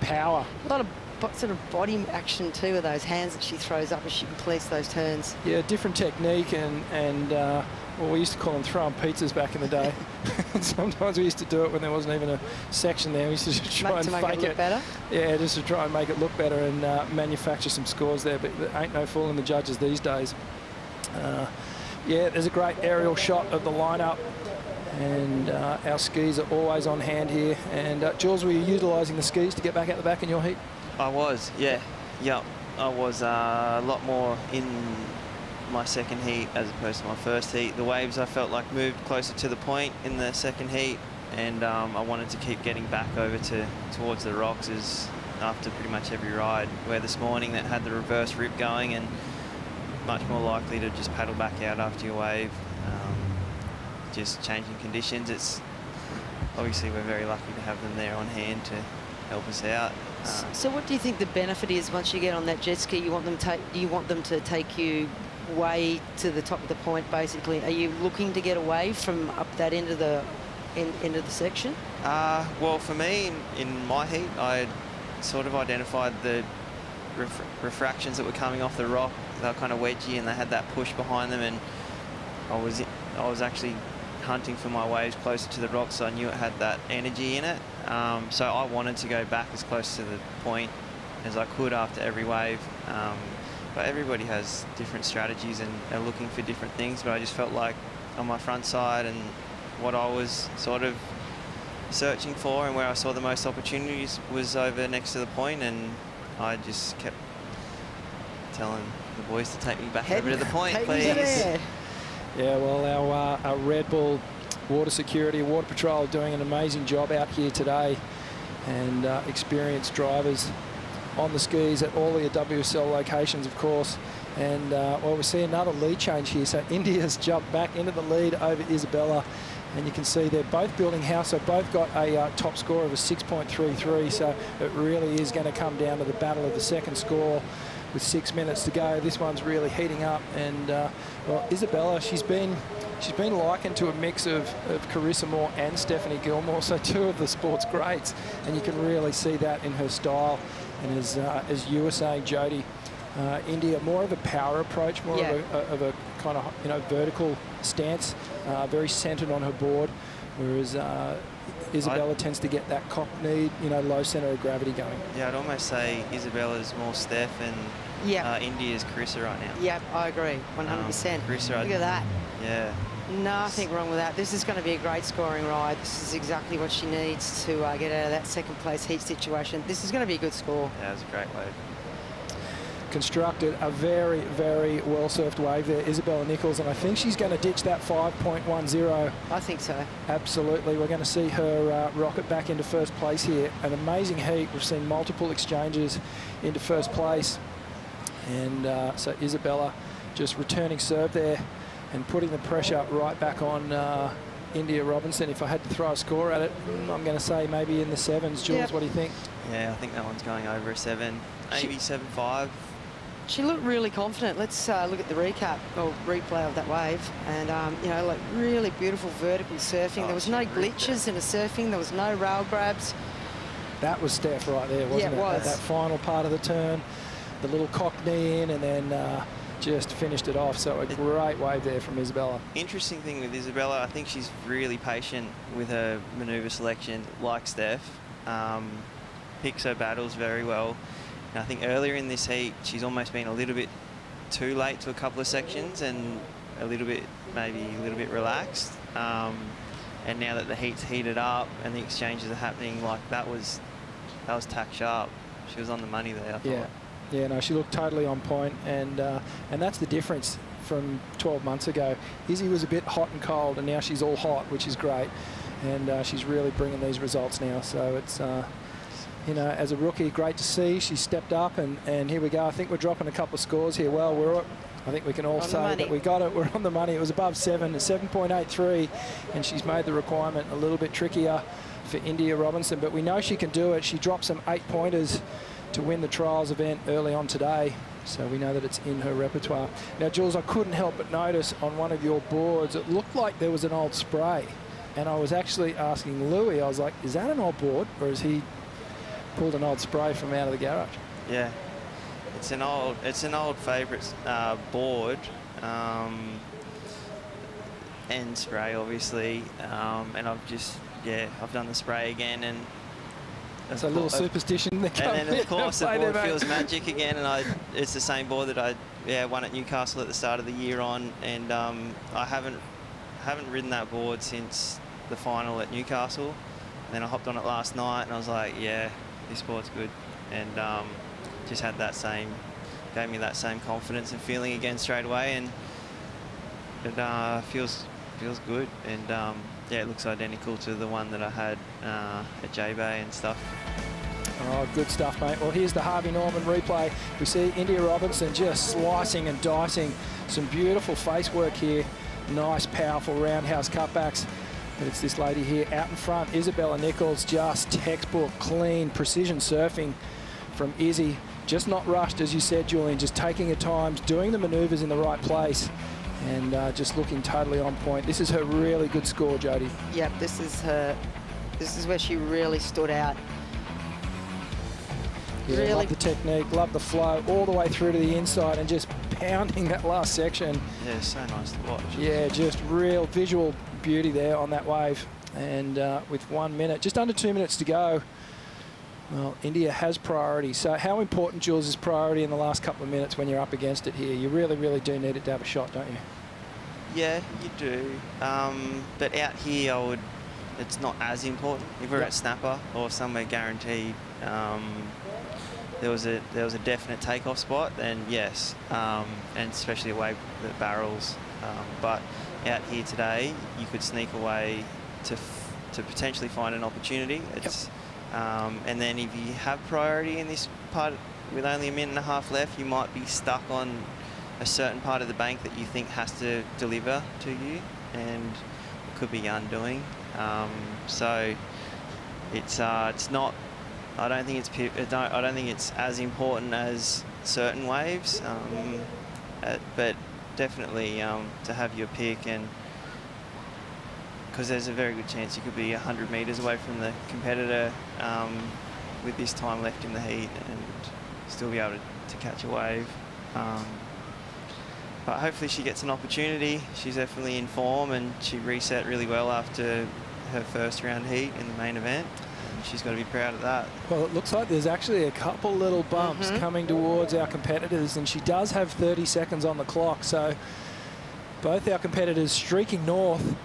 power. A lot of sort of body action too with those hands that she throws up as she completes those turns. Yeah, different technique, and well, we used to call them throwing pizzas back in the day. Sometimes we used to do it when there wasn't even a section there. We used to just try and make fake it look better. Yeah, just to try and make it look better and manufacture some scores there. But there ain't no fooling the judges these days. Yeah, there's a great aerial shot of the lineup, and our skis are always on hand here. And Jules, were you utilising the skis to get back out the back in your heat? I was, yeah. I was a lot more in my second heat as opposed to my first heat. The waves I felt like moved closer to the point in the second heat, and I wanted to keep getting back over towards the rocks after pretty much every ride, where this morning that had the reverse rip going and much more likely to just paddle back out after your wave. Just changing conditions. It's obviously we're very lucky to have them there on hand to help us out. So what do you think the benefit is once you get on that jet ski? Do you want them to take you way to the top of the point, basically? Are you looking to get away from up that end of the section? Well, for me, in my heat, I sort of identified the refractions that were coming off the rock. They were kind of wedgy, and they had that push behind them, and I was actually hunting for my waves closer to the rock, so I knew it had that energy in it. So I wanted to go back as close to the point as I could after every wave. But everybody has different strategies and are looking for different things, but I just felt like on my front side and what I was sort of searching for and where I saw the most opportunities was over next to the point, and I just kept telling the boys to take me back over to the point, please. Yeah, well, our Red Bull Water Security, Water Patrol are doing an amazing job out here today, and experienced drivers on the skis at all the WSL locations, of course. And, well, we see another lead change here. So India's jumped back into the lead over Isabella, and you can see they're both building house. So both got a top score of a 6.33. So it really is going to come down to the battle of the second score with 6 minutes to go. This one's really heating up, and well, Isabella, she's been likened to a mix of Carissa Moore and Stephanie Gilmore, so two of the sport's greats, and you can really see that in her style. And as you were saying, Jody, India more of a power approach, more of a kind of vertical stance, very centered on her board, whereas Isabella tends to get that cock-kneed, low center of gravity going. Yeah, I'd almost say Isabella's more Steph and India's Carissa right now. Yep, I agree, 100%. Carissa, look at that. Yeah. Nothing wrong with that. This is going to be a great scoring ride. This is exactly what she needs to get out of that second place heat situation. This is going to be a good score. Yeah, it was a great wave. Constructed a very, very well-surfed wave there, Isabella Nichols, and I think she's going to ditch that 5.10. I think so. Absolutely. We're going to see her rocket back into first place here. An amazing heat. We've seen multiple exchanges into first place. And so Isabella just returning serve there and putting the pressure right back on India Robinson. If I had to throw a score at it, I'm going to say maybe in the sevens. Jules, what do you think? Yeah, I think that one's going over a 7, maybe 7.5. She looked really confident. Let's look at the recap or replay of that wave. And, like really beautiful vertical surfing. There was no glitches in the surfing. There was no rail grabs. That was Steph right there, wasn't it? Yeah, it was. At that final part of the turn, the little cock knee in, and then just finished it off. So a great wave there from Isabella. Interesting thing with Isabella, I think she's really patient with her manoeuvre selection, like Steph. Picks her battles very well. And I think earlier in this heat, she's almost been a little bit too late to a couple of sections and maybe a little bit relaxed. And now that the heat's heated up and the exchanges are happening, like that was tack sharp. She was on the money there, I thought. Yeah, no, she looked totally on point, and that's the difference from 12 months ago. Izzy was a bit hot and cold, and now she's all hot, which is great, and she's really bringing these results now. So it's, as a rookie, great to see. She stepped up, and here we go. I think we're dropping a couple of scores here. Well, I think we can all say that we got it. We're on the money. It was above 7, 7.83, and she's made the requirement a little bit trickier for India Robinson, but we know she can do it. She dropped some 8-pointers to win the trials event early on today, so we know that it's in her repertoire. Now, Jules, I couldn't help but notice on one of your boards, it looked like there was an old spray, and I was actually asking Louis, I was like, is that an old board, or is he pulled an old spray from out of the garage. Yeah, it's an old favourite board, and spray obviously, and I've done the spray again, and it's a little superstition that comes in. And then of course the board feels magic again, and it's the same board that I won at Newcastle at the start of the year on, and I haven't ridden that board since the final at Newcastle. And then I hopped on it last night, and I was like, yeah, this board's good, and just had gave me that same confidence and feeling again straight away, and it feels good, and yeah, it looks identical to the one that I had at J-Bay and stuff. Oh, good stuff, mate. Well, here's the Harvey Norman replay. We see India Robinson just slicing and dicing. Some beautiful face work here. Nice, powerful roundhouse cutbacks. But it's this lady here out in front, Isabella Nichols, just textbook, clean, precision surfing from Izzy. Just not rushed, as you said, Julian, just taking her time, doing the manoeuvres in the right place, and just looking totally on point. This is her really good score, Jodie. Yep, this is where she really stood out. Yeah, really love the technique, love the flow, all the way through to the inside and just pounding that last section. Yeah, so nice to watch. Yeah, just real visual beauty there on that wave. And with 1 minute, just under 2 minutes to go, well, India has priority. So how important, Jules, is priority in the last couple of minutes when you're up against it here? You really, really do need it to have a shot, don't you? Yeah, you do. But out here, it's not as important. If we're at Snapper or somewhere guaranteed, there was a definite takeoff spot, then yes, and especially away the barrels. But out here today, you could sneak away to potentially find an opportunity. It's and then if you have priority in this part with only a minute and a half left, you might be stuck on a certain part of the bank that you think has to deliver to you, and it could be undoing. So it's not. I don't think it's as important as certain waves, but definitely to have your pick, and because there's a very good chance you could be 100 metres away from the competitor with this time left in the heat and still be able to catch a wave. But hopefully she gets an opportunity. She's definitely in form, and she reset really well after her first round heat in the main event. She's got to be proud of that. Well, it looks like there's actually a couple little bumps coming towards our competitors, and she does have 30 seconds on the clock. So both our competitors streaking north.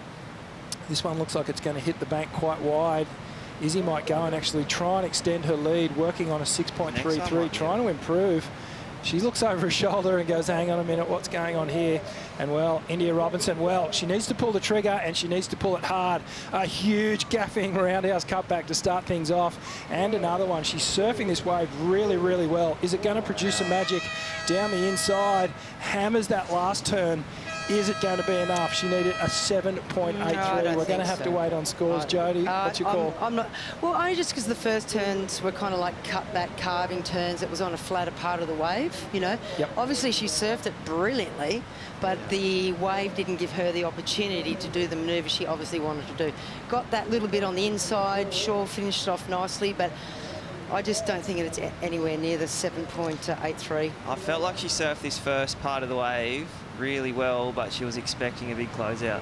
This one looks like it's going to hit the bank quite wide. Izzy might go and actually try and extend her lead, working on a 6.33, trying to improve. She looks over her shoulder and goes, hang on a minute, what's going on here? And, well, India Robinson, well, she needs to pull the trigger, and she needs to pull it hard. A huge gaffing roundhouse cutback to start things off. And another one. She's surfing this wave really, really well. Is it going to produce some magic down the inside? Hammers that last turn. Is it going to be enough? She needed a 7.83. No, we're going to have to wait on scores. Jodie, what's your call? I'm not. Well, only just because the first turns were kind of like cut-back carving turns. It was on a flatter part of the wave, you know. Yep. Obviously, she surfed it brilliantly, but the wave didn't give her the opportunity to do the manoeuvre she obviously wanted to do. Got that little bit on the inside. Sure, finished off nicely, but I just don't think it's anywhere near the 7.83. I felt like she surfed this first part of the wave really well, but she was expecting a big closeout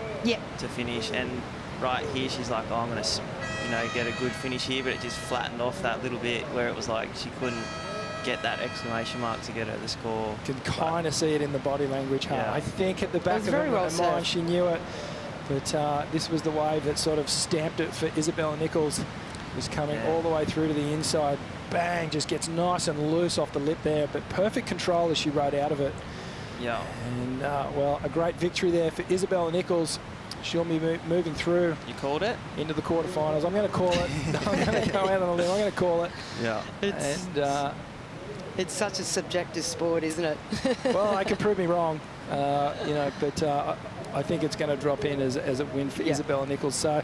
to finish, and right here she's like, oh, I'm going to get a good finish here, but it just flattened off that little bit where it was like she couldn't get that exclamation mark to get her the score. You can kind of see it in the body language. I think at the back of her mind she knew it, but this was the wave that sort of stamped it for Isabella Nichols. Was coming all the way through to the inside. Bang, just gets nice and loose off the lip there, but perfect control as she rode out of it. Yeah. And, well, a great victory there for Isabella Nichols. She'll be moving through. You called it? Into the quarterfinals. I'm going to call it. I'm going to go out on a limb. I'm going to call it. Yeah. It's such a subjective sport, isn't it? Well, I could prove me wrong, but I think it's going to drop in as a win for Isabella Nichols. So,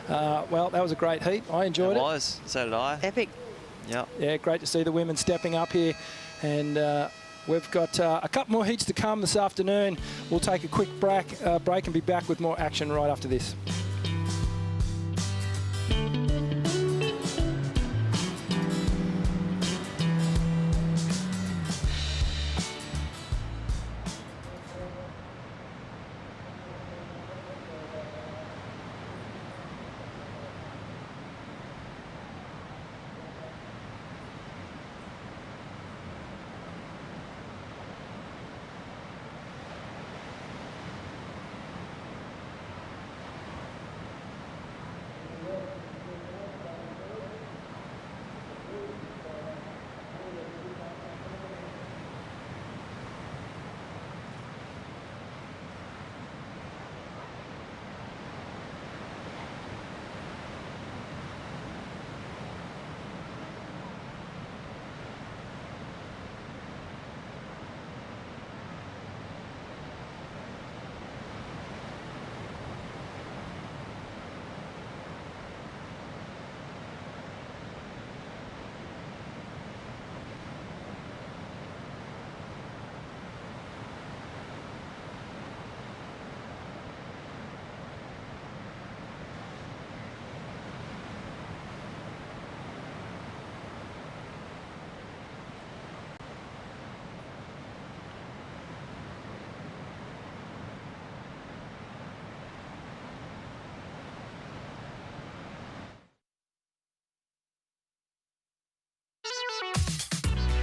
well, that was a great heat. I enjoyed it. It was. So did I. Epic. Yeah. Yeah, great to see the women stepping up here. And we've got a couple more heats to come this afternoon. We'll take a quick break and be back with more action right after this.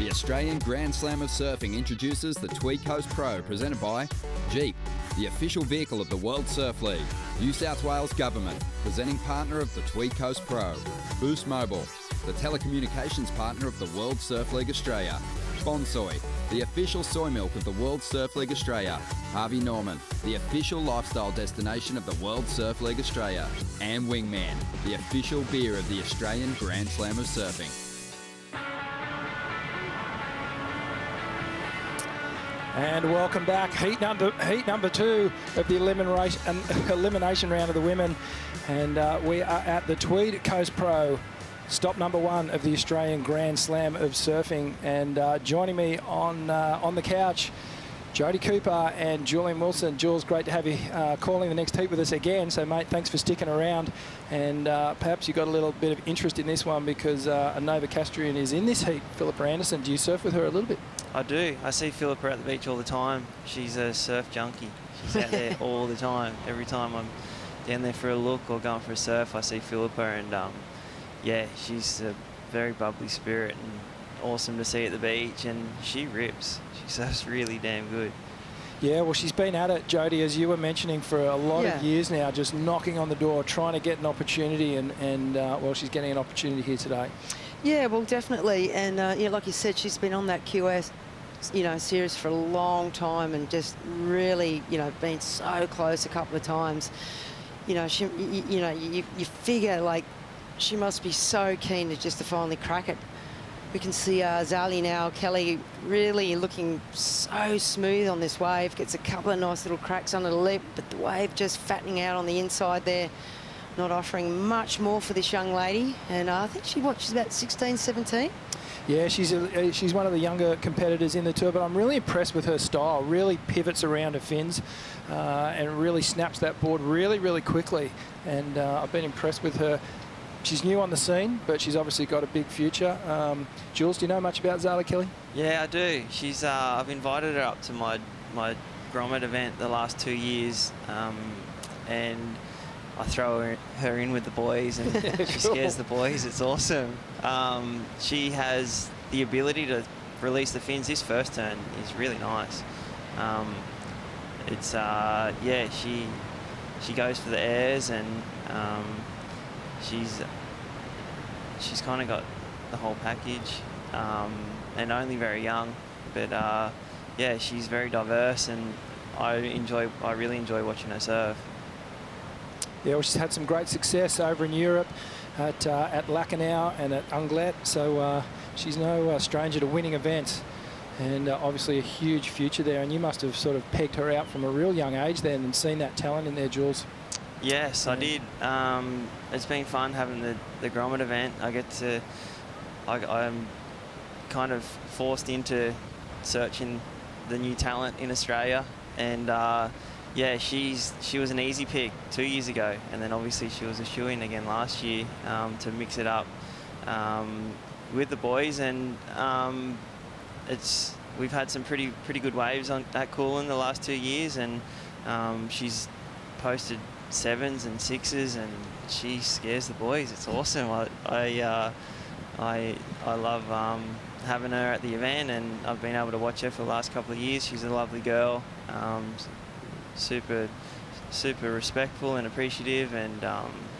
The Australian Grand Slam of Surfing introduces the Tweed Coast Pro, presented by Jeep, the official vehicle of the World Surf League. New South Wales Government, presenting partner of the Tweed Coast Pro. Boost Mobile, the telecommunications partner of the World Surf League Australia. Bonsoy, the official soy milk of the World Surf League Australia. Harvey Norman, the official lifestyle destination of the World Surf League Australia. And Wingman, the official beer of the Australian Grand Slam of Surfing. And welcome back. Heat number 2 of the elimination round of the women. And we are at the Tweed Coast Pro, stop number 1 of the Australian Grand Slam of Surfing. And joining me on the couch, Jodie Cooper and Julian Wilson. Jules, great to have you calling the next heat with us again. So, mate, thanks for sticking around. And perhaps you got a little bit of interest in this one because a Nova Castrian is in this heat, Philippa Anderson. Do you surf with her a little bit? I do. I see Philippa at the beach all the time. She's a surf junkie. She's out there all the time. Every time I'm down there for a look or going for a surf, I see Philippa, and yeah, she's a very bubbly spirit and awesome to see at the beach, and she rips. She surfs really damn good. Yeah, well, she's been at it, Jodie, as you were mentioning, for a lot of years now, just knocking on the door, trying to get an opportunity, and well, she's getting an opportunity here today. Yeah, well, definitely. And, yeah, like you said, she's been on that QS, series for a long time and just really, been so close a couple of times. You figure, like, she must be so keen to finally crack it. We can see Zara Kelly really looking so smooth on this wave. Gets a couple of nice little cracks under the lip, but the wave just fattening out on the inside there. Not offering much more for this young lady. And I think she's about 16, 17. Yeah, she's one of the younger competitors in the tour, but I'm really impressed with her style. Really pivots around her fins and really snaps that board really, really quickly. And I've been impressed with her. She's new on the scene, but she's obviously got a big future. Jules, do you know much about Zara Kelly? Yeah, I do. She's I've invited her up to my grommet event the last 2 years, and I throw her in with the boys, and she scares the boys. It's awesome. She has the ability to release the fins. This first turn is really nice. Yeah, she goes for the airs, and she's kind of got the whole package, and only very young. But yeah, she's very diverse, and I really enjoy watching her surf. Yeah, well, she's had some great success over in Europe at Lacanau and at Unglet, so she's no stranger to winning events, and obviously a huge future there. And you must have sort of pegged her out from a real young age then and seen that talent in there, Jules. Yes, I did. It's been fun having the grommet event. I'm kind of forced into searching the new talent in Australia, and yeah, she was an easy pick 2 years ago, and then obviously she was a shoo-in again last year to mix it up with the boys, and we've had some pretty good waves at Coolin the last 2 years, and she's posted 7s and 6s, and she scares the boys. It's awesome. I love having her at the event, and I've been able to watch her for the last couple of years. She's a lovely girl. Super respectful and appreciative, and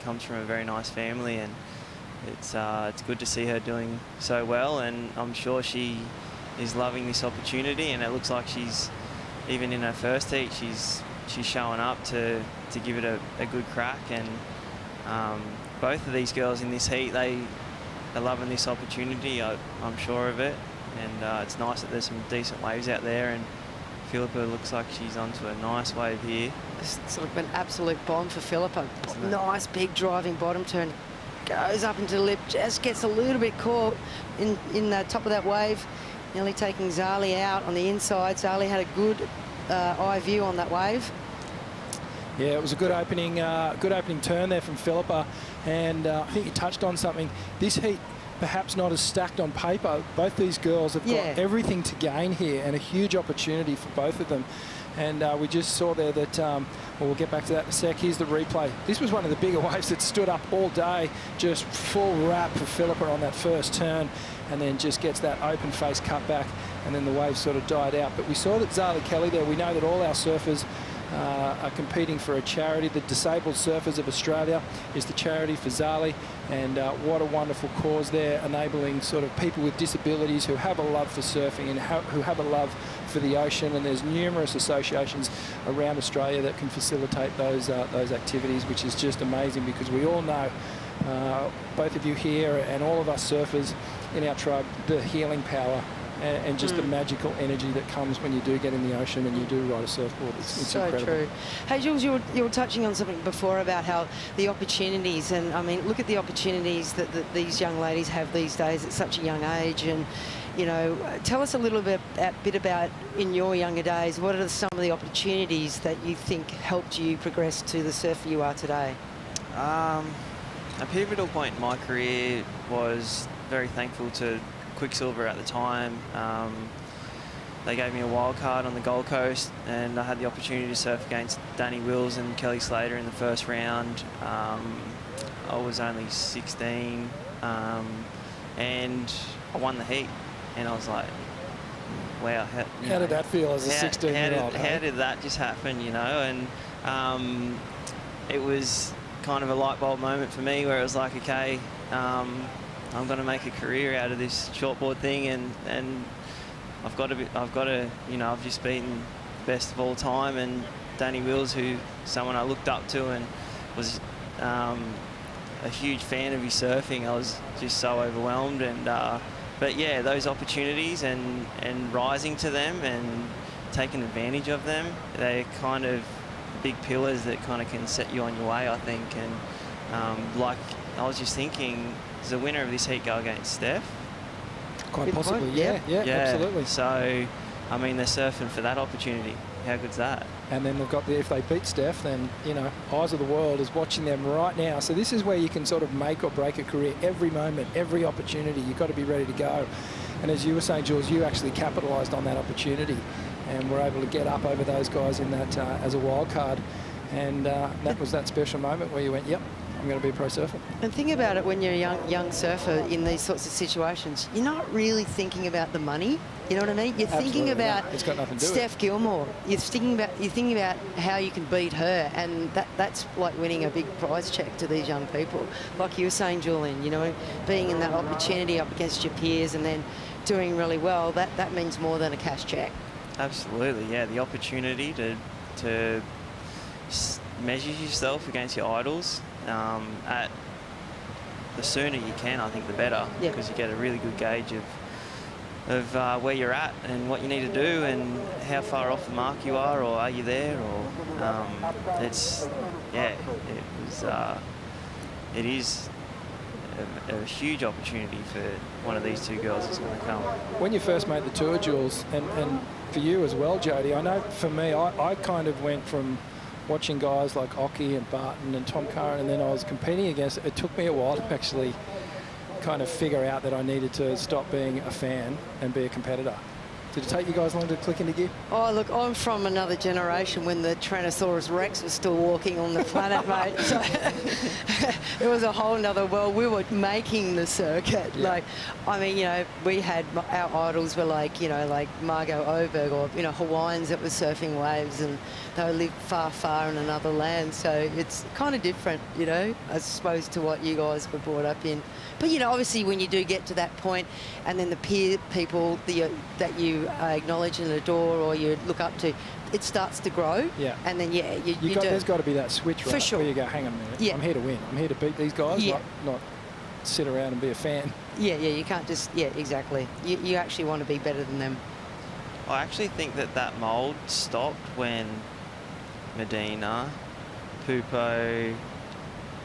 comes from a very nice family, and it's good to see her doing so well, and I'm sure she is loving this opportunity, and it looks like she's, even in her first heat, she's showing up to give it a good crack. And both of these girls in this heat, they are loving this opportunity. I'm sure of it, and it's nice that there's some decent waves out there, and Philippa looks like she's onto a nice wave here. It's sort of an absolute bomb for Philippa. Nice big driving bottom turn. Goes up into the lip, just gets a little bit caught in the top of that wave. Nearly taking Zali out on the inside. Zali had a good eye view on that wave. Yeah, it was a good opening turn there from Philippa, and I think you touched on something. This heat, perhaps not as stacked on paper. Both these girls have got everything to gain here, and a huge opportunity for both of them. And we just saw there that, well, we'll get back to that in a sec. Here's the replay. This was one of the bigger waves that stood up all day, just full wrap for Philippa on that first turn, and then just gets that open face cut back, and then the wave sort of died out. But we saw that Zara Kelly there, we know that all our surfers are competing for a charity. The Disabled Surfers of Australia is the charity for Zali, and what a wonderful cause there, enabling sort of people with disabilities who have a love for surfing and who have a love for the ocean. And there's numerous associations around Australia that can facilitate those activities, which is just amazing, because we all know, both of you here and all of us surfers in our tribe, the healing power and just the magical energy that comes when you do get in the ocean and you do ride a surfboard. It's so incredible. True. Hey, Jules, you were touching on something before about how the opportunities, and I mean, look at the opportunities that these young ladies have these days at such a young age. And, you know, tell us a little bit about, in your younger days, what are some of the opportunities that you think helped you progress to the surfer you are today? A pivotal point in my career was very thankful to Quicksilver at the time. They gave me a wild card on the Gold Coast, and I had the opportunity to surf against Danny Wills and Kelly Slater in the first round. I was only 16, and I won the heat, and I was like, wow. How did that feel as a 16-year-old? How did that just happen, you know? And it was kind of a light bulb moment for me, where it was like, okay, I'm going to make a career out of this shortboard thing, and I've got to, you know, I've just beaten the best of all time, and Danny Wills, who someone I looked up to and was a huge fan of his surfing. I was just so overwhelmed, and but yeah, those opportunities and rising to them and taking advantage of them, they're kind of big pillars that kind of can set you on your way, I think. And like I was just thinking, does the winner of this heat go against Steph? Quite possibly, yeah, absolutely. So, I mean, they're surfing for that opportunity. How good's that? And then they've got if they beat Steph, then, you know, eyes of the world is watching them right now. So this is where you can sort of make or break a career. Every moment, every opportunity, you've got to be ready to go. And as you were saying, Jules, you actually capitalised on that opportunity and were able to get up over those guys in that as a wild card. And that was that special moment where you went, yep, I'm going to be a pro surfer. And think about it, when you're a young surfer in these sorts of situations, you're not really thinking about the money. You know what I mean? You're thinking about it's got nothing to do Steph Gilmore. You're thinking about how you can beat her, and that's like winning a big prize check to these young people. Like you were saying, Julian, you know, being in that opportunity up against your peers and then doing really well, that means more than a cash check. Absolutely, yeah. The opportunity to measure yourself against your idols. At the sooner you can, I think the better, because you get a really good gauge of where you're at and what you need to do and how far off the mark you are, or are you there, or it is a huge opportunity for one of these two girls that's going to come. When you first made the tour, Jules, and for you as well, Jody, I know for me, I kind of went from watching guys like Ockie and Barton and Tom Curran, and then I was competing against it. It took me a while to actually kind of figure out that I needed to stop being a fan and be a competitor. Did it take you guys long to click into gear? Oh, look, I'm from another generation when the Tyrannosaurus Rex was still walking on the planet, mate. So it was a whole nother world. We were making the circuit. Yeah. Like, I mean, you know, we had our idols were like, you know, like Margot Oberg, or, you know, Hawaiians that were surfing waves, and they lived far, far in another land. So it's kind of different, you know, I suppose, to what you guys were brought up in. But, you know, obviously when you do get to that point, and then the peer people that you acknowledge and adore or you look up to, it starts to grow. Yeah. And then, yeah, you do. There's got to be that switch, right? For sure. Where you go, hang on a minute, yeah. I'm here to win. I'm here to beat these guys, yeah. not sit around and be a fan. Yeah, you can't just, exactly. You actually want to be better than them. I actually think that mould stopped when Medina, Pupo,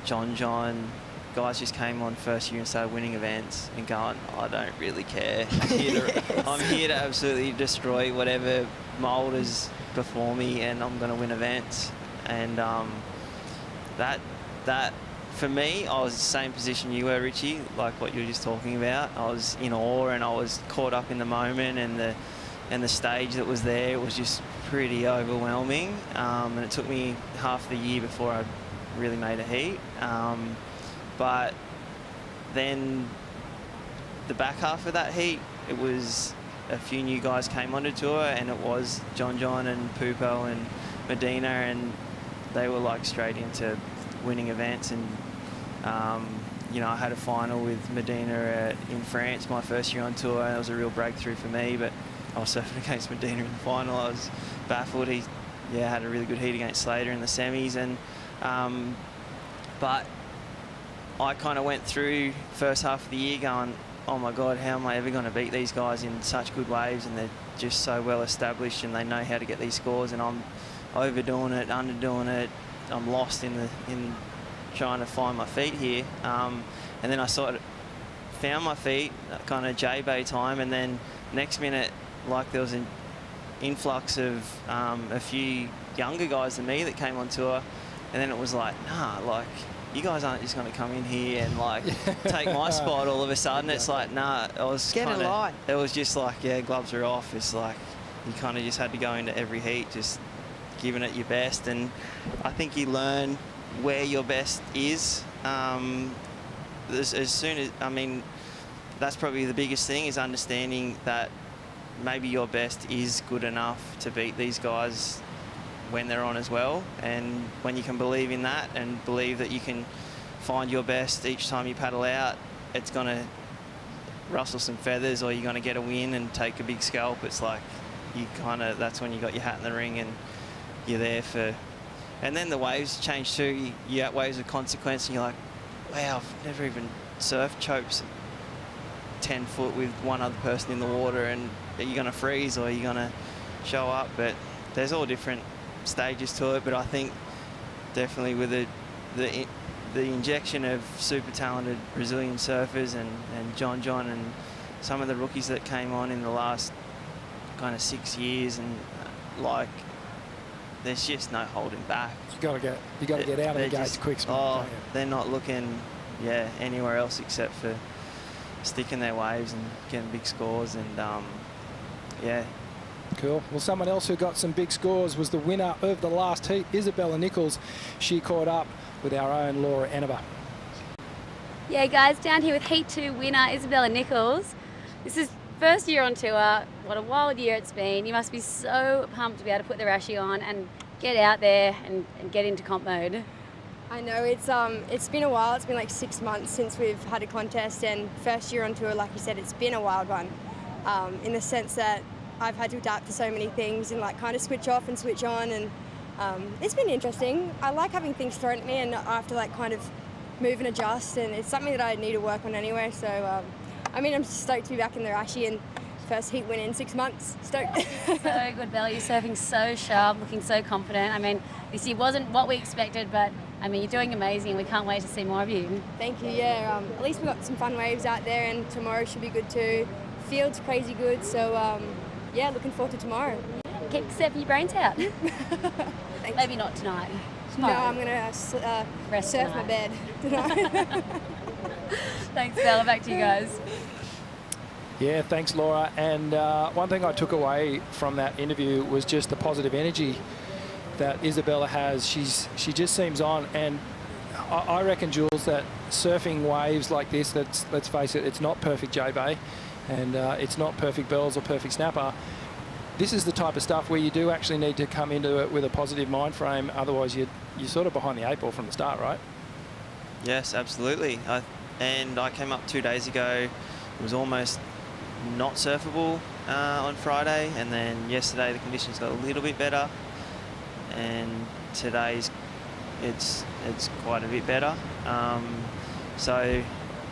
John, guys just came on first year and started winning events and going, I don't really care. I'm here to absolutely destroy whatever mould is before me, and I'm going to win events. And that for me, I was the same position you were, Richie, like what you were just talking about. I was in awe, and I was caught up in the moment and and the stage that was there was just pretty overwhelming. And it took me half the year before I really made a heat. But then the back half of that heat, it was a few new guys came onto tour, and it was John and Pupo and Medina, and they were like straight into winning events. And you know, I had a final with Medina in France my first year on tour, and it was a real breakthrough for me. But I was surfing against Medina in the final. I was baffled. He had a really good heat against Slater in the semis, and but I kind of went through first half of the year going, oh my God, how am I ever going to beat these guys in such good waves? And they're just so well established, and they know how to get these scores, and I'm overdoing it, underdoing it. I'm lost in trying to find my feet here. And then I sort of found my feet, kind of J-Bay time, and then next minute, like there was an influx of a few younger guys than me that came on tour, and then it was like, nah, like, you guys aren't just going to come in here and like take my spot all of a sudden. It's like, nah, I was Get in line. It was just like, yeah, gloves are off. It's like you kind of just had to go into every heat just giving it your best, and I think you learn where your best is as soon as, I mean, that's probably the biggest thing, is understanding that maybe your best is good enough to beat these guys when they're on as well. And when you can believe in that and believe that you can find your best each time you paddle out, it's going to rustle some feathers, or you're going to get a win and take a big scalp. It's like you kind of, that's when you got your hat in the ring and you're there for. And then the waves change too. You get waves of consequence, and you're like, wow, I've never even surfed chopes 10 foot with one other person in the water, and are you going to freeze or are you going to show up? But there's all different stages to it. But I think definitely with the injection of super talented Brazilian surfers and John and some of the rookies that came on in the last kind of 6 years, and like, there's just no holding back. You got to get out of the gates quick. Oh, they're not looking, anywhere else except for sticking their waves and getting big scores, and Cool. Well, someone else who got some big scores was the winner of the last heat, Isabella Nichols. She caught up with our own Laura Enever. Yeah, guys, down here with Heat 2 winner Isabella Nichols. This is first year on tour. What a wild year it's been. You must be so pumped to be able to put the rashie on and get out there and get into comp mode. I know, it's been a while. It's been like 6 months since we've had a contest, and first year on tour, like you said, it's been a wild one, in the sense that I've had to adapt to so many things and like kind of switch off and switch on, and it's been interesting. I like having things thrown at me, and I have to like kind of move and adjust, and it's something that I need to work on anyway. So I mean, I'm stoked to be back in the rashie, and first heat win in 6 months. Stoked. So good, Bella. You're surfing so sharp, looking so confident. I mean, this year wasn't what we expected, but I mean, you're doing amazing. We can't wait to see more of you. Thank you. Yeah, at least we got some fun waves out there, and tomorrow should be good too. Field's crazy good, so yeah, looking forward to tomorrow. Keep surfing your brains out. Thanks. Maybe not tonight. No, I'm gonna surf tonight. my bed tonight. Thanks, Bella. Back to you guys. Yeah, thanks, Laura. And one thing I took away from that interview was just the positive energy that Isabella has. She just seems on, and I reckon, Jules, that surfing waves like this, let's face it, it's not perfect J-Bay, and it's not perfect bells or perfect snapper. This is the type of stuff where you do actually need to come into it with a positive mind frame, otherwise you're sort of behind the 8 ball from the start, right? Yes, absolutely. And I came up 2 days ago. It was almost not surfable on Friday, and then yesterday the conditions got a little bit better, and today's it's quite a bit better. So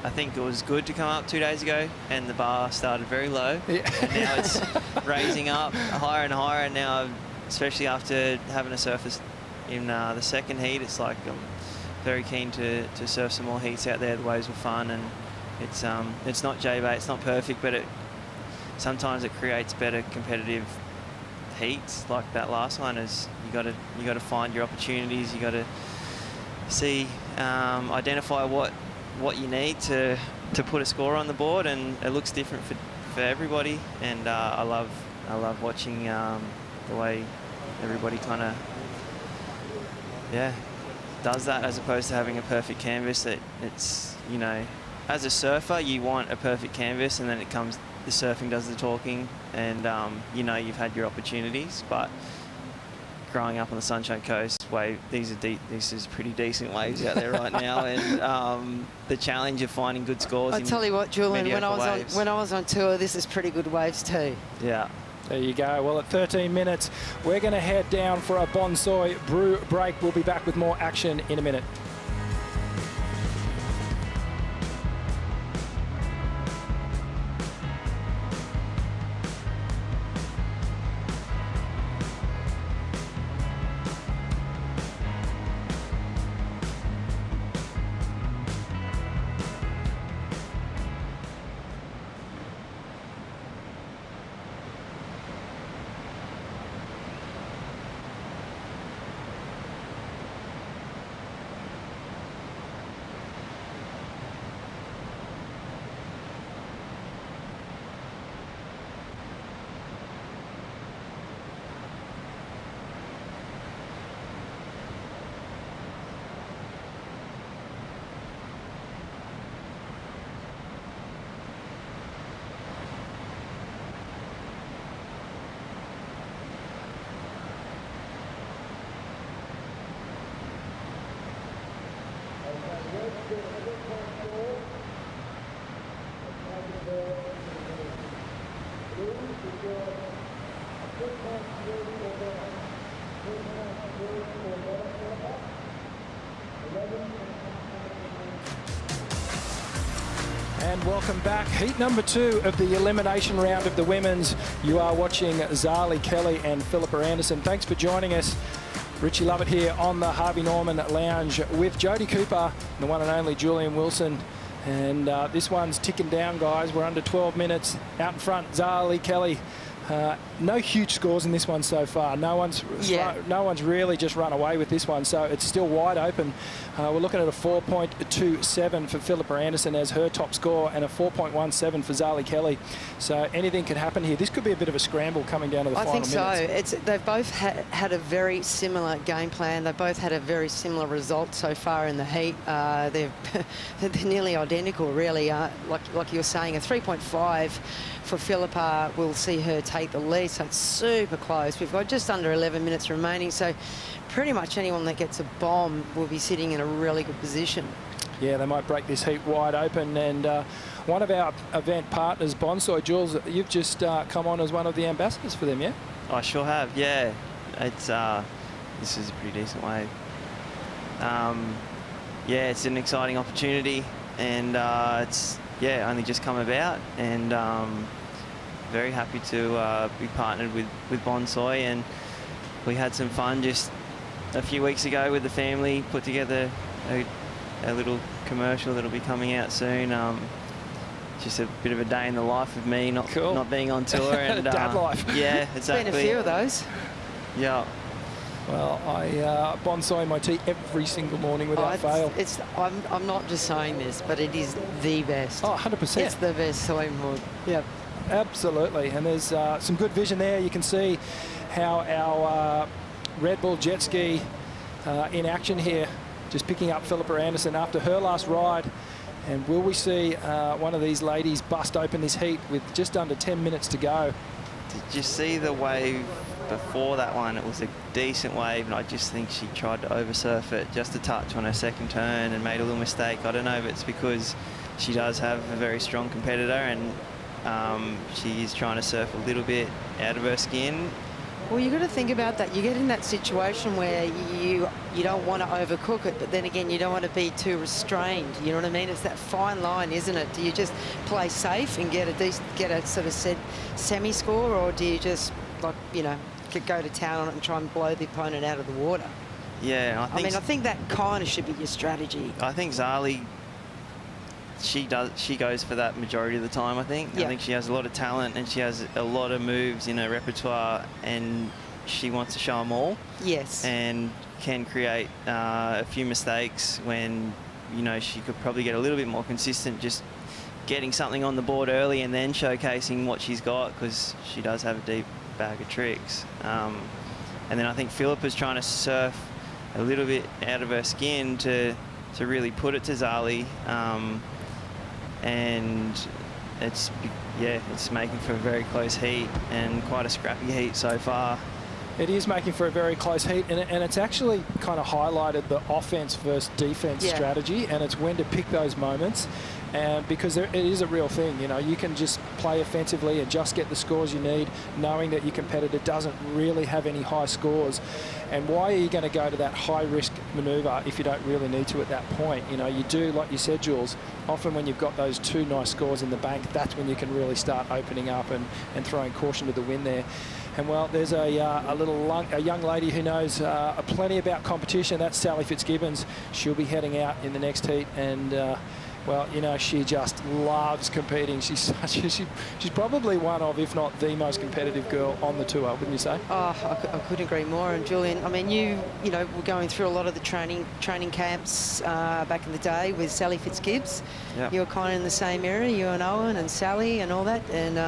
I think it was good to come up 2 days ago, and the bar started very low, and now it's raising up higher and higher. And now, especially after having a surface in the second heat, it's like I'm very keen to surf some more heats out there. The waves were fun, and it's not J-Bay, it's not perfect, but sometimes it creates better competitive heats. Like that last one, is you got to find your opportunities. You got to see, identify what you need to put a score on the board, and it looks different for everybody. And I love I love watching the way everybody kind of, does that, as opposed to having a perfect canvas. That it's, you know, as a surfer, you want a perfect canvas, and then it comes, the surfing does the talking, and you know, you've had your opportunities. But growing up on the Sunshine Coast, this is pretty decent waves out there right now, and the challenge of finding good scores. I tell you what, Julian, when I was on tour, this is pretty good waves too. Yeah. There you go. Well, at 13 minutes, we're going to head down for a Bonsoi brew break. We'll be back with more action in a minute. And welcome back. Heat number 2 of the elimination round of the women's. You are watching Zara Kelly and Philippa Anderson. Thanks for joining us. Richie Lovett here on the Harvey Norman Lounge with Jodie Cooper, the one and only Julian Wilson. And this one's ticking down, guys. We're under 12 minutes. Out in front, Zara Kelly. No huge scores in this one so far. No one's really just run away with this one, so it's still wide open. We're looking at a 4.27 for Philippa Anderson as her top score, and a 4.17 for Zara Kelly. So anything could happen here. This could be a bit of a scramble coming down to the final minutes. I think so. They've both had a very similar game plan. They both had a very similar result so far in the heat. They're nearly identical, really. Like you were saying, a 3.5 for Philippa will see her take the lead, so it's super close. We've got just under 11 minutes remaining, so pretty much anyone that gets a bomb will be sitting in a really good position. Yeah, they might break this heat wide open. And one of our event partners, Bonsoi, Jules, you've just come on as one of the ambassadors for them, yeah? I sure have, yeah. It's this is a pretty decent wave. Yeah, it's an exciting opportunity, and it's only just come about, and very happy to be partnered with Bonsoi. And we had some fun just a few weeks ago with the family, put together a little commercial that'll be coming out soon. Just a bit of a day in the life of me not being on tour. And dad life. Yeah, exactly. Been a few of those. Yeah. Well, I bonsai my tea every single morning without fail. I'm not just saying this, but it is the best. Oh, 100%. It's the best soy wood. Yep. Absolutely. And there's some good vision there. You can see how our Red Bull jet ski in action here, just picking up Philippa Anderson after her last ride. And will we see one of these ladies bust open this heat with just under 10 minutes to go? Did you see the wave before that one? It was a decent wave, and I just think she tried to oversurf it just a touch on her second turn and made a little mistake. I don't know if it's because she does have a very strong competitor, and she's trying to surf a little bit out of her skin. Well, you've got to think about that. You get in that situation where you don't want to overcook it, but then again, you don't want to be too restrained. You know what I mean? It's that fine line, isn't it? Do you just play safe and get a sort of semi-score, or do you just, like, you know, go to town on it and try and blow the opponent out of the water? Yeah, I think that kind of should be your strategy. I think Zali, she goes for that majority of the time, I think. Yeah. I think she has a lot of talent, and she has a lot of moves in her repertoire, and she wants to show them all. Yes. And can create a few mistakes when, you know, she could probably get a little bit more consistent, just getting something on the board early and then showcasing what she's got, because she does have a bag of tricks. And then I think Philippa's trying to surf a little bit out of her skin to really put it to Zali. And it's making for a very close heat and quite a scrappy heat so far. It is making for a very close heat, and it's actually kind of highlighted the offense versus defense strategy, and it's when to pick those moments. And because it is a real thing, you know, you can just play offensively and just get the scores you need, knowing that your competitor doesn't really have any high scores. And why are you going to go to that high-risk manoeuvre if you don't really need to at that point? You know, you do, like you said, Jules, often when you've got those 2 nice scores in the bank, that's when you can really start opening up and throwing caution to the wind there. And, well, there's a young lady who knows plenty about competition. That's Sally Fitzgibbons. She'll be heading out in the next heat, and well, you know, she just loves competing. She's probably one of, if not the most competitive girl on the tour, wouldn't you say? Oh, I couldn't agree more. And Julian, I mean, you know, were going through a lot of the training camps back in the day with Sally Fitzgibbons. Yep. You were kind of in the same area, you and Owen and Sally and all that. And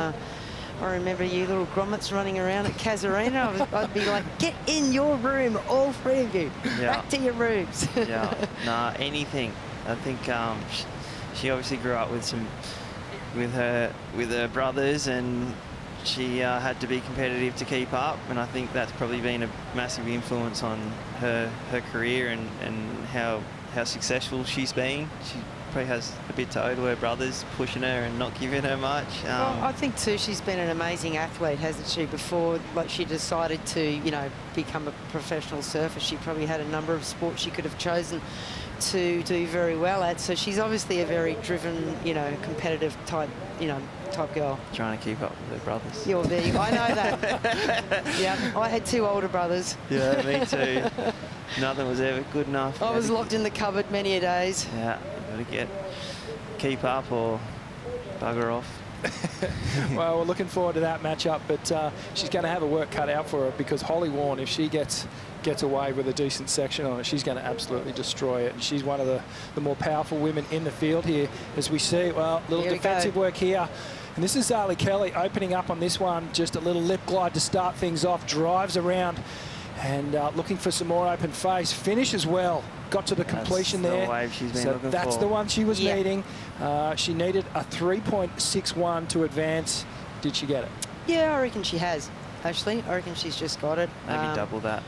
I remember you little grommets running around at Casuarina. I'd be like, get in your room, all 3 of you. Yeah. Back to your rooms. Yeah, nah, anything. I think she obviously grew up with her brothers, and she had to be competitive to keep up, and I think that's probably been a massive influence on her career and how successful she's been. She probably has a bit to owe to her brothers pushing her and not giving her much. Well, I think too she's been an amazing athlete, hasn't she? Before, like, she decided to, you know, become a professional surfer, she probably had a number of sports she could have chosen to do very well at. So she's obviously a very driven, you know, competitive type girl. Trying to keep up with her brothers. You're there. I know that. Yeah, I had 2 older brothers. Yeah, me too. Nothing was ever good enough. I was locked in the cupboard many a days. Yeah, got to keep up or bugger off. Well, we're looking forward to that matchup, but she's going to have a work cut out for her, because Holly Warren, if she gets away with a decent section on it, she's going to absolutely destroy it. And she's one of the more powerful women in the field here, as we see. Well, little defensive work here. And this is Zara Kelly opening up on this one. Just a little lip glide to start things off. Drives around and looking for some more open face. Finishes well. Got to the completion there. That's the wave she's been looking that's for. the one she was needing. She needed a 3.61 to advance. Did she get it? Yeah, I reckon she has. Actually, I reckon she's just got it. Maybe double that.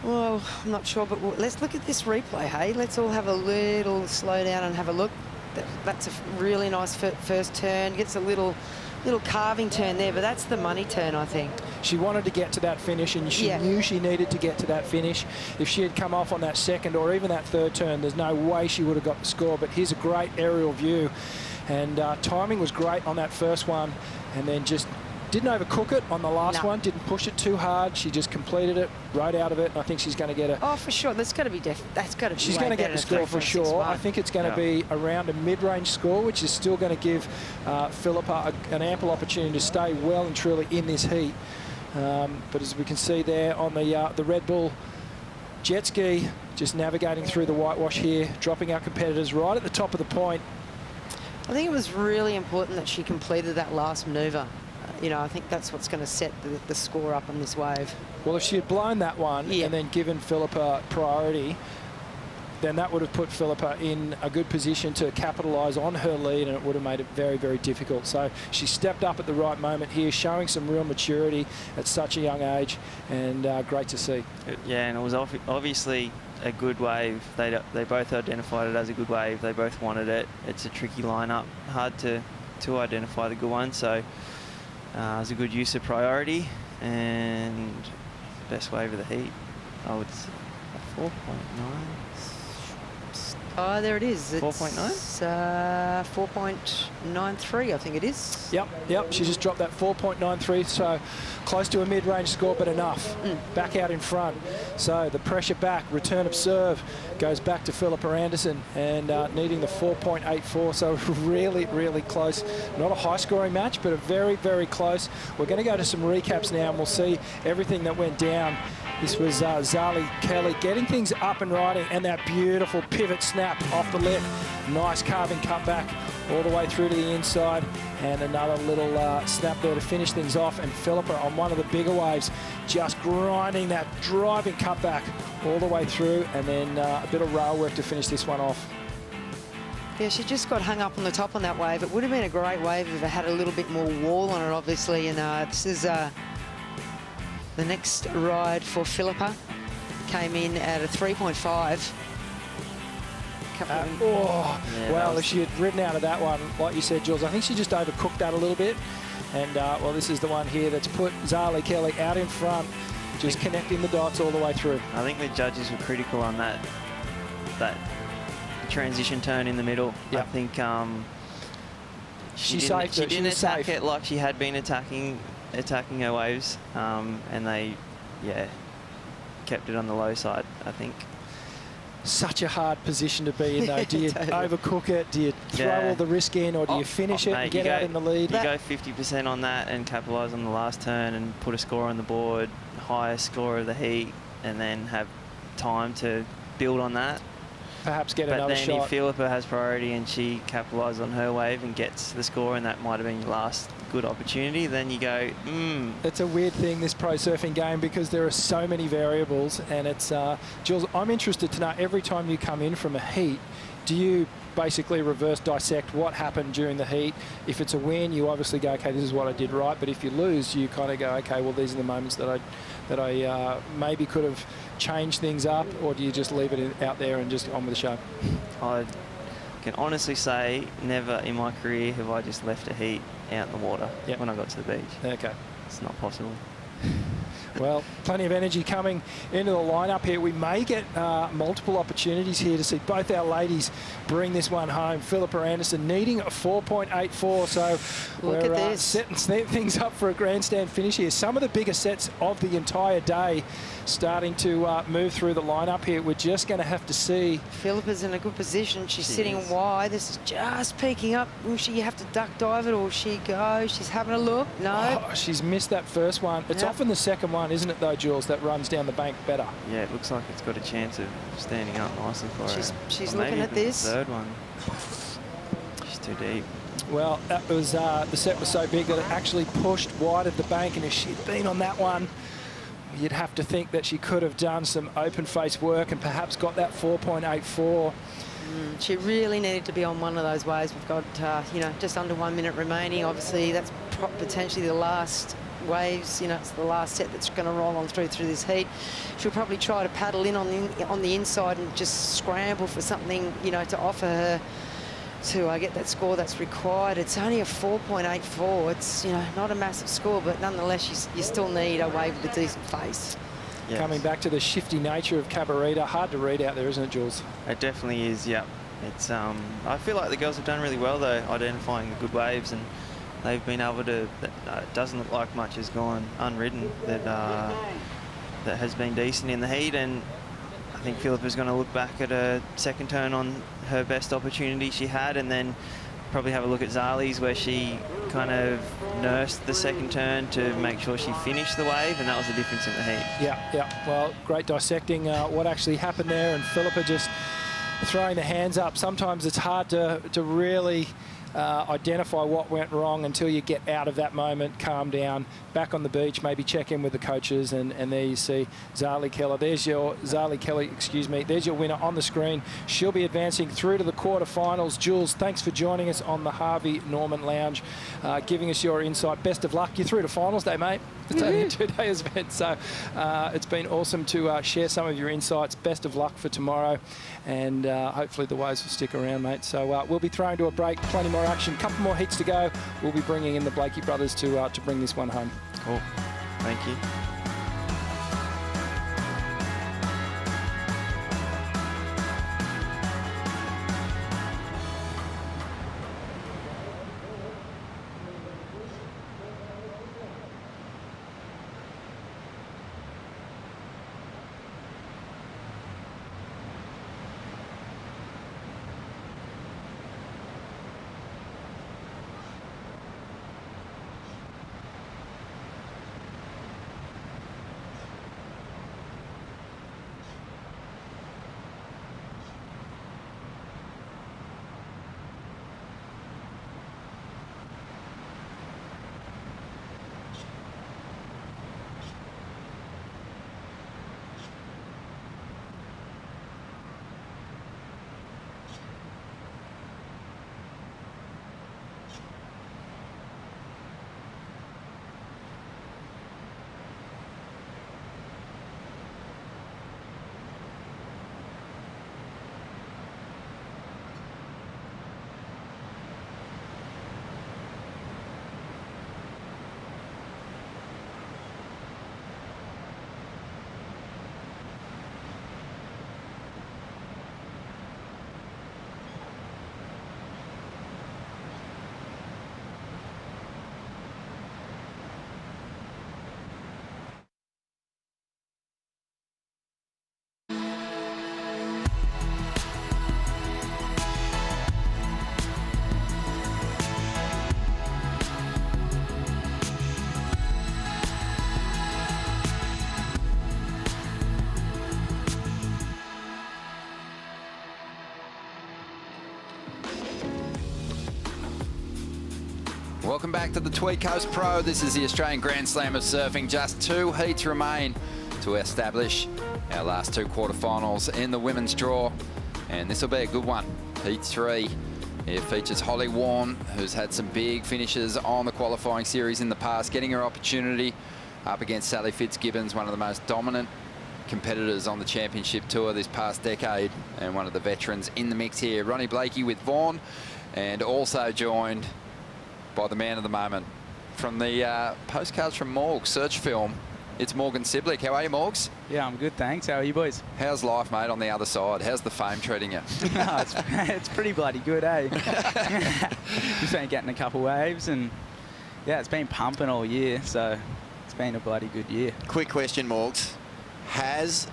Well, I'm not sure, but let's look at this replay, hey? Let's all have a little slow down and have a look. That's a really nice first turn. Gets a little carving turn there, but that's the money turn, I think. She wanted to get to that finish, and she knew she needed to get to that finish. If she had come off on that second or even that third turn, there's no way she would have got the score. But here's a great aerial view, and timing was great on that first one, and then just didn't overcook it on the last one, didn't push it too hard. She just completed it, rode out of it, and I think she's going to get a... Oh, for sure. That's got to be She's going to get the score for sure. I think it's going to be around a mid-range score, which is still going to give Philippa an ample opportunity to stay well and truly in this heat. But as we can see there on the Red Bull jet ski, just navigating through the whitewash here, dropping our competitors right at the top of the point. I think it was really important that she completed that last manoeuvre. You know, I think that's what's going to set the score up on this wave. Well, if she had blown that one and then given Philippa priority, then that would have put Philippa in a good position to capitalise on her lead, and it would have made it very, very difficult. So she stepped up at the right moment here, showing some real maturity at such a young age, and great to see. Yeah, and it was obviously a good wave. They both identified it as a good wave. They both wanted it. It's a tricky lineup, hard to identify the good one. So it was a good use of priority, and best wave of the heat. I would say 4.9. Oh, there it is. 4.9? 4.93, I think it is. Yep. She just dropped that 4.93, so close to a mid-range score, but enough. Back out in front. So the pressure back, return of serve, goes back to Philippa Anderson, and needing the 4.84, so really, really close. Not a high-scoring match, but a very, very close. We're going to go to some recaps now, and we'll see everything that went down. This was Zara Kelly getting things up and riding, and that beautiful pivot snap off the lip. Nice carving cutback all the way through to the inside, and another little snap there to finish things off. And Philippa on one of the bigger waves, just grinding that driving cutback all the way through, and then a bit of rail work to finish this one off. Yeah, she just got hung up on the top on that wave. It would have been a great wave if it had a little bit more wall on it, obviously. And this is the next ride for Philippa. Came in at a 3.5. Well, if she had ridden out of that one, like you said, Jules, I think she just overcooked that a little bit. And, well, this is the one here that's put Zara Kelly out in front, just connecting the dots all the way through. I think the judges were critical on that transition turn in the middle. Yep. I think she didn't attack it like she had been attacking her waves, and they, kept it on the low side, I think. Such a hard position to be in, though. Do you overcook it? Do you throw all the risk in, or do you finish it and get out in the lead? You go 50% on that and capitalise on the last turn and put a score on the board, highest score of the heat, and then have time to build on that. Perhaps get another shot. But then if Philippa has priority and she capitalises on her wave and gets the score, and that might have been your last good opportunity, then you go, It's a weird thing, this pro surfing game, because there are so many variables. And it's, Jules, I'm interested to know, every time you come in from a heat, do you basically reverse dissect what happened during the heat? If it's a win, you obviously go, okay, this is what I did right. But if you lose, you kind of go, okay, well, these are the moments that I maybe could have changed things up, or do you just leave it out there and just on with the show? I can honestly say never in my career have I just left a heat out in the water when I got to the beach. Okay. It's not possible. Well, plenty of energy coming into the lineup here. We may get multiple opportunities here to see both our ladies bring this one home. Philippa Anderson needing a 4.84, so we're setting things up for a grandstand finish here. Some of the bigger sets of the entire day starting to move through the lineup here. We're just going to have to see. Philippa's in a good position. She's sitting wide. This is just peeking up. Will she have to duck dive it, or will she go? She's having a look. No. Oh, she's missed that first one. It's often the second one, isn't it, though, Jules, that runs down the bank better? Yeah, it looks like it's got a chance of standing up nicely for her. She's looking at this. The third one. She's too deep. Well, that was the set was so big that it actually pushed wide of the bank, and if she'd been on that one, you'd have to think that she could have done some open face work and perhaps got that 4.84. She really needed to be on one of those waves. We've got, just under 1 minute remaining. Obviously, that's potentially the last waves. It's the last set that's going to roll on through this heat. She'll probably try to paddle in on the inside and just scramble for something, to offer her to get that score that's required. It's only a 4.84. It's, not a massive score, but nonetheless, you still need a wave with a decent face. Yes. Coming back to the shifty nature of Cabarita, hard to read out there, isn't it, Jules? It definitely is, yeah. It's I feel like the girls have done really well, though, identifying the good waves, and they've been able to, it doesn't look like much has gone unridden that has been decent in the heat. And I think Philippa's going to look back at a second turn on her best opportunity she had, and then probably have a look at Zali's, where she kind of nursed the second turn to make sure she finished the wave, and that was the difference in the heat. Yeah. Well, great dissecting what actually happened there, and Philippa just throwing the hands up. Sometimes it's hard to really identify what went wrong until you get out of that moment, calm down, back on the beach, maybe check in with the coaches, and there you see Zara Kelly. There's your There's your winner on the screen. She'll be advancing through to the quarterfinals. Jules, thanks for joining us on the Harvey Norman Lounge, giving us your insight. Best of luck. You're through to finals day, mate. It's only a 2-day event, so it's been awesome to share some of your insights. Best of luck for tomorrow, and hopefully the waves will stick around, mate. So we'll be throwing to a break. Plenty more action. Couple more heats to go. We'll be bringing in the Blakey brothers to bring this one home. Cool. Thank you. welcome back to the Tweed Coast Pro. This is the Australian Grand Slam of Surfing. Just 2 heats remain to establish our last 2 quarterfinals in the women's draw. And this will be a good one. Heat 3. It features Holly Warren, who's had some big finishes on the qualifying series in the past, getting her opportunity up against Sally Fitzgibbons, one of the most dominant competitors on the championship tour this past decade, and one of the veterans in the mix here. Ronnie Blakey with Vaughan, and also joined by the man of the moment from the Postcards from Morgs search film. It's Morgan Siblick. How are you, Morgs? Yeah, I'm good, thanks. How are you boys? How's life, mate, on the other side? How's the fame treating you? No, it's pretty bloody good, eh? Just been getting a couple waves, and yeah, it's been pumping all year, so it's been a bloody good year. Quick question, Morgs. Has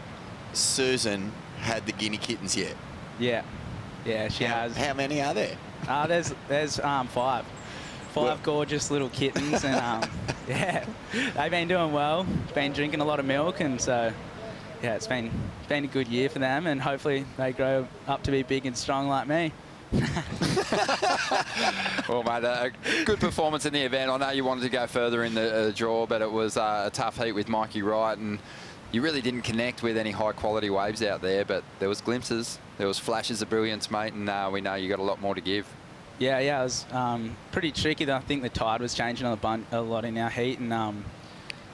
Susan had the guinea kittens yet? Yeah, she has. How many are there? There's 5. 5 gorgeous little kittens, and yeah, they've been doing well. Been drinking a lot of milk, and so yeah, it's been a good year for them, and hopefully they grow up to be big and strong like me. Well, mate, a good performance in the event. I know you wanted to go further in the draw, but it was a tough heat with Mikey Wright, and you really didn't connect with any high-quality waves out there, but there was glimpses, there was flashes of brilliance, mate, and we know you got a lot more to give. Yeah, it was pretty tricky. I think the tide was changing a lot in our heat, and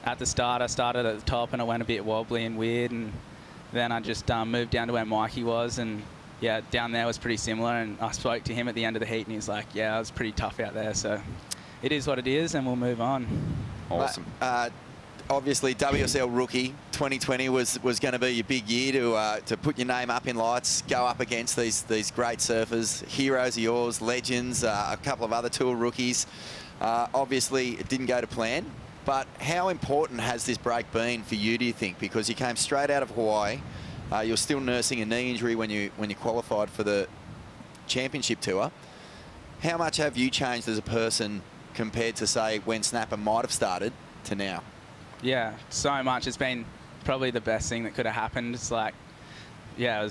at the start, I started at the top, and I went a bit wobbly and weird, and then I just moved down to where Mikey was, and yeah, down there was pretty similar, and I spoke to him at the end of the heat, and he's like, yeah, it was pretty tough out there, so it is what it is, and we'll move on. Awesome. Obviously, WSL rookie 2020 was going to be your big year to put your name up in lights, go up against these great surfers, heroes of yours, legends, a couple of other tour rookies. Obviously, it didn't go to plan, but how important has this break been for you, do you think? Because you came straight out of Hawaii, you're still nursing a knee injury when you qualified for the championship tour. How much have you changed as a person compared to, say, when Snapper might have started to now? Yeah, so much. It's been probably the best thing that could have happened. It's like, yeah,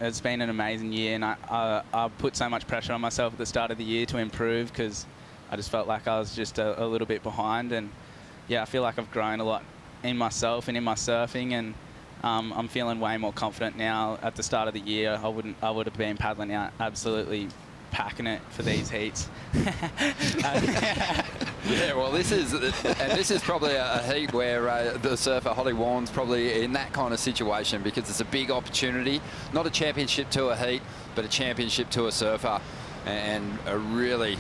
it's been an amazing year, and I put so much pressure on myself at the start of the year to improve, because I just felt like I was just a little bit behind, and yeah, I feel like I've grown a lot in myself and in my surfing, and I'm feeling way more confident now. At the start of the year, I would have been paddling out absolutely packing it for these heats. Yeah, well, this is probably a heat where the surfer Holly Warren's probably in that kind of situation, because it's a big opportunity, not a championship tour heat, but a championship tour surfer, and a really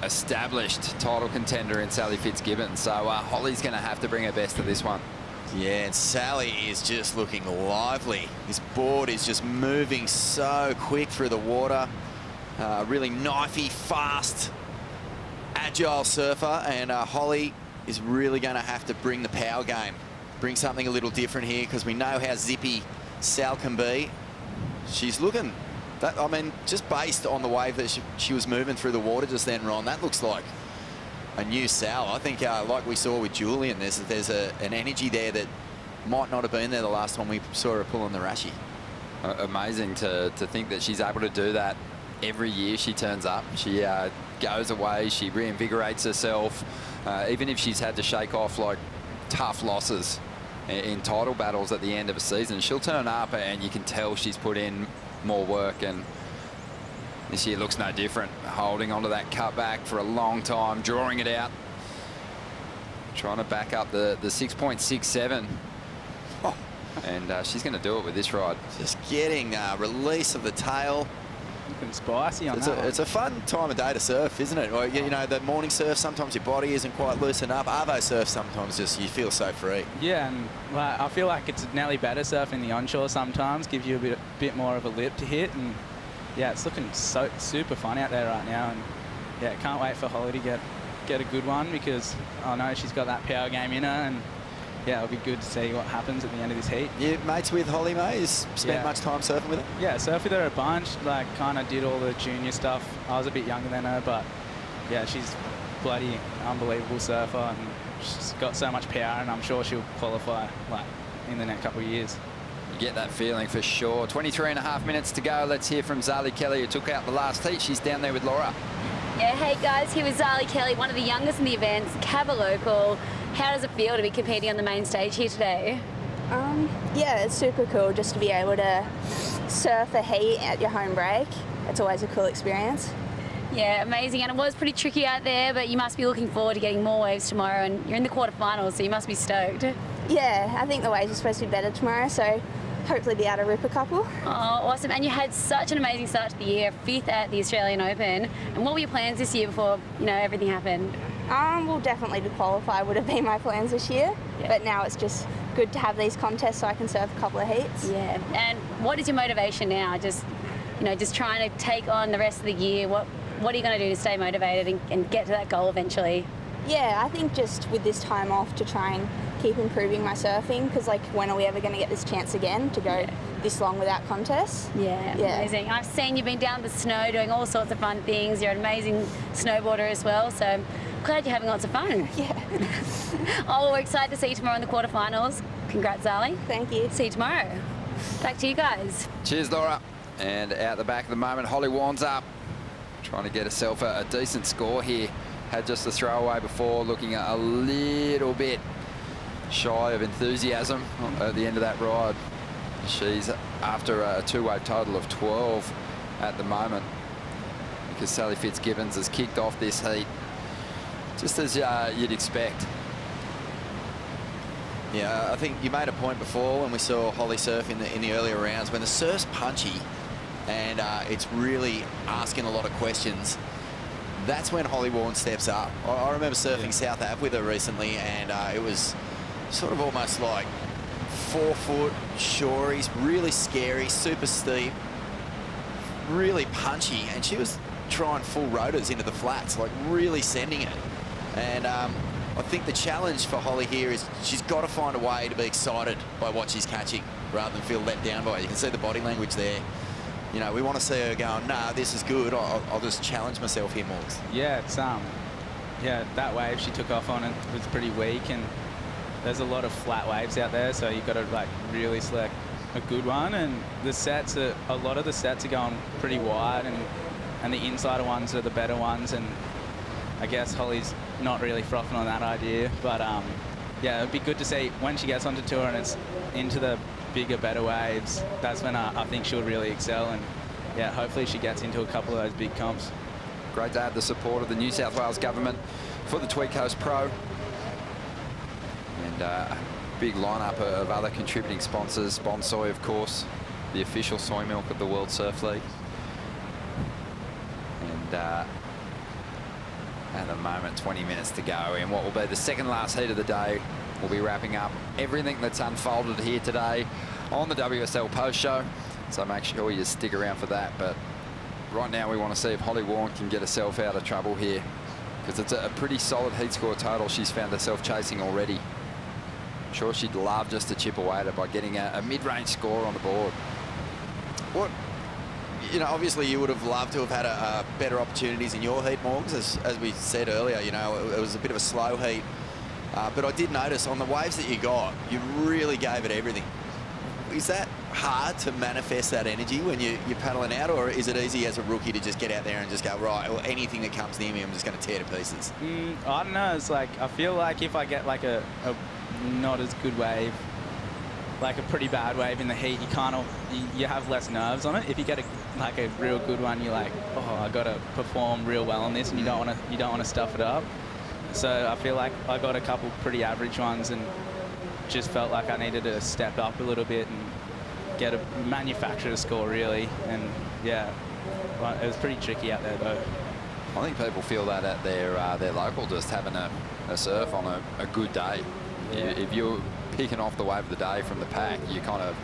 established title contender in Sally Fitzgibbons. So Holly's going to have to bring her best to this one. Yeah, and Sally is just looking lively. This board is just moving so quick through the water. Really knifey, fast, agile surfer, and Holly is really going to have to bring the power game, bring something a little different here, because we know how zippy Sal can be. She's looking, I mean, just based on the wave that she was moving through the water just then, Ron, that looks like a new Sal. I think, like we saw with Julian, there's an energy there that might not have been there the last time we saw her pulling the Rashi. Amazing to think that she's able to do that. Every year she turns up, she goes away, she reinvigorates herself. Even if she's had to shake off like tough losses in title battles at the end of a season, she'll turn up and you can tell she's put in more work, and this year looks no different. Holding onto that cutback for a long time, drawing it out, trying to back up the 6.67. Oh. And she's going to do it with this ride. Just getting release of the tail. Looking spicy on that. It's a fun time of day to surf, isn't it? Or, you know, the morning surf, sometimes your body isn't quite loosened up. Arvo surf, sometimes just you feel so free. Yeah, and I feel like it's nearly better surfing the onshore sometimes, gives you a bit more of a lip to hit, and yeah, it's looking so super fun out there right now, and yeah, can't wait for Holly to get a good one, because I know she's got that power game in her, and yeah, it'll be good to see what happens at the end of this heat. You mates with Holly, mate? You spent much time surfing with her? Yeah, surfed with her a bunch, like kind of did all the junior stuff. I was a bit younger than her, but yeah, she's bloody unbelievable surfer, and she's got so much power, and I'm sure she'll qualify like in the next couple of years. You get that feeling for sure. 23.5 minutes to go. Let's hear from Zara Kelly, who took out the last heat. She's down there with Laura. Yeah, hey guys, here with Sally Kelly, one of the youngest in the events, Cabba local. How does it feel to be competing on the main stage here today? Yeah, it's super cool just to be able to surf a heat at your home break. It's always a cool experience. Yeah, amazing. And it was pretty tricky out there, but you must be looking forward to getting more waves tomorrow, and you're in the quarterfinals, so you must be stoked. Yeah, I think the waves are supposed to be better tomorrow, so hopefully be able to rip a couple. Oh, awesome. And you had such an amazing start to the year, 5th at the Australian Open. And what were your plans this year before, everything happened? Well, definitely to qualify would have been my plans this year, but now it's just good to have these contests so I can surf a couple of heats. Yeah. And what is your motivation now? Just trying to take on the rest of the year. What are you going to do to stay motivated and get to that goal eventually? Yeah, I think just with this time off to try and keep improving my surfing, because when are we ever going to get this chance again to go this long without contests? Yeah, amazing. I've seen you've been down the snow doing all sorts of fun things. You're an amazing snowboarder as well, so I'm glad you're having lots of fun. Yeah. Oh, we're excited to see you tomorrow in the quarterfinals. Congrats, Sally. Thank you. See you tomorrow. Back to you guys. Cheers, Laura. And out the back at the moment, Holly Warren's up, trying to get herself a decent score here. Had just a throwaway before, looking a little bit shy of enthusiasm at the end of that ride. She's after a two-wave total of 12 at the moment, because Sally Fitzgibbons has kicked off this heat just as you'd expect. Yeah, I think you made a point before when we saw Holly surf in the earlier rounds. When the surf's punchy and it's really asking a lot of questions, that's when Holly Warren steps up. I remember surfing South Ave with her recently, and it was sort of almost like 4-foot shoreys, really scary, super steep, really punchy, and she was trying full rotors into the flats, like really sending it. And I think the challenge for Holly here is she's got to find a way to be excited by what she's catching rather than feel let down by it. You can see the body language there. We want to see her going, nah, this is good. I'll just challenge myself here, Morgs. Yeah, it's that wave she took off on it was pretty weak, and there's a lot of flat waves out there, so you've got to really select a good one. And a lot of the sets are going pretty wide, and the insider ones are the better ones. And I guess Holly's not really frothing on that idea, but yeah, it'd be good to see when she gets onto tour and it's into the bigger, better waves. That's when I think she'll really excel, and yeah, hopefully she gets into a couple of those big comps. Great to have the support of the New South Wales government for the Tweed Coast Pro, and a big lineup of other contributing sponsors. Bonsoy, of course, the official soy milk of the World Surf League. And at the moment, 20 minutes to go in what will be the second last heat of the day. We'll be wrapping up everything that's unfolded here today on the WSL Post Show, so make sure you stick around for that. But right now we want to see if Holly Warren can get herself out of trouble here, because it's a pretty solid heat score total she's found herself chasing already. I'm sure she'd love just to chip away at it by getting a mid-range score on the board. Obviously you would have loved to have had better opportunities in your heat, Morgs, as we said earlier. It was a bit of a slow heat. But I did notice on the waves that you got, you really gave it everything. Is that hard to manifest that energy when you're paddling out, or is it easy as a rookie to just get out there and just go, right, well, anything that comes near me, I'm just going to tear to pieces? I don't know. It's I feel like if I get a not as good wave, like a pretty bad wave in the heat, you have less nerves on it. If you get a real good one, you're like, oh, I got to perform real well on this, and you don't want to stuff it up. So I feel like I got a couple pretty average ones and just felt like I needed to step up a little bit and manufacture a score, really. And yeah, it was pretty tricky out there though. I think people feel that at their local, just having a surf on a good day. If you're picking off the wave of the day from the pack, you're kind of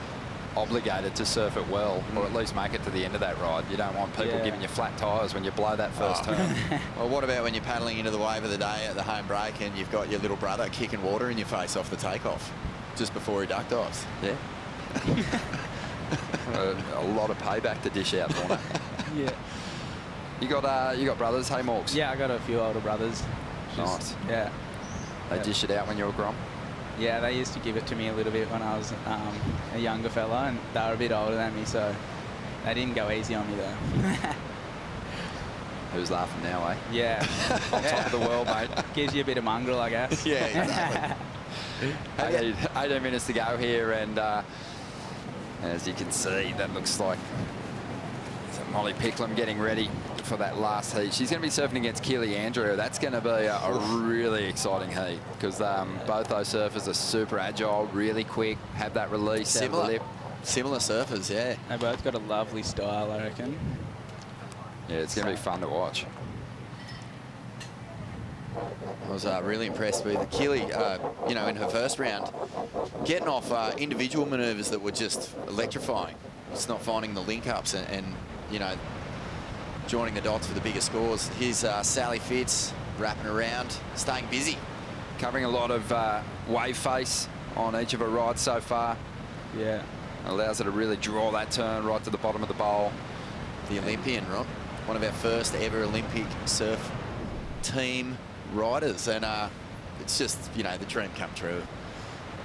obligated to surf it well, or at least make it to the end of that ride. You don't want people giving you flat tyres when you blow that first turn. Well, what about when you're paddling into the wave of the day at the home break and you've got your little brother kicking water in your face off the takeoff just before he duck dives? Yeah. a lot of payback to dish out, Warner. Yeah. You got brothers, hey Morgs? Yeah, I got a few older brothers. Nice. Yeah. They dish it out when you were grom? Yeah, they used to give it to me a little bit when I was a younger fella, and they were a bit older than me, so they didn't go easy on me though. Who's laughing now, eh? Yeah. On top of the world, mate. Gives you a bit of mongrel, I guess. Yeah, exactly. 18 minutes to go here, and as you can see, that looks like Molly Picklum getting ready for that last heat. She's going to be surfing against Keely Andrew. That's going to be a really exciting heat because both those surfers are super agile, really quick, have that release. Similar surfers, yeah. They both got a lovely style, I reckon. Yeah, it's going to be fun to watch. I was really impressed with Keely, you know, in her first round, getting off individual manoeuvres that were just electrifying. Just not finding the link-ups and, you know, joining the dots for the bigger scores. Here's Sally Fitz wrapping around, staying busy. Covering a lot of wave face on each of her rides so far. Yeah. Allows her to really draw that turn right to the bottom of the bowl. The Olympian, Ron. One of our first ever Olympic surf team riders. And it's just, you know, the dream come true.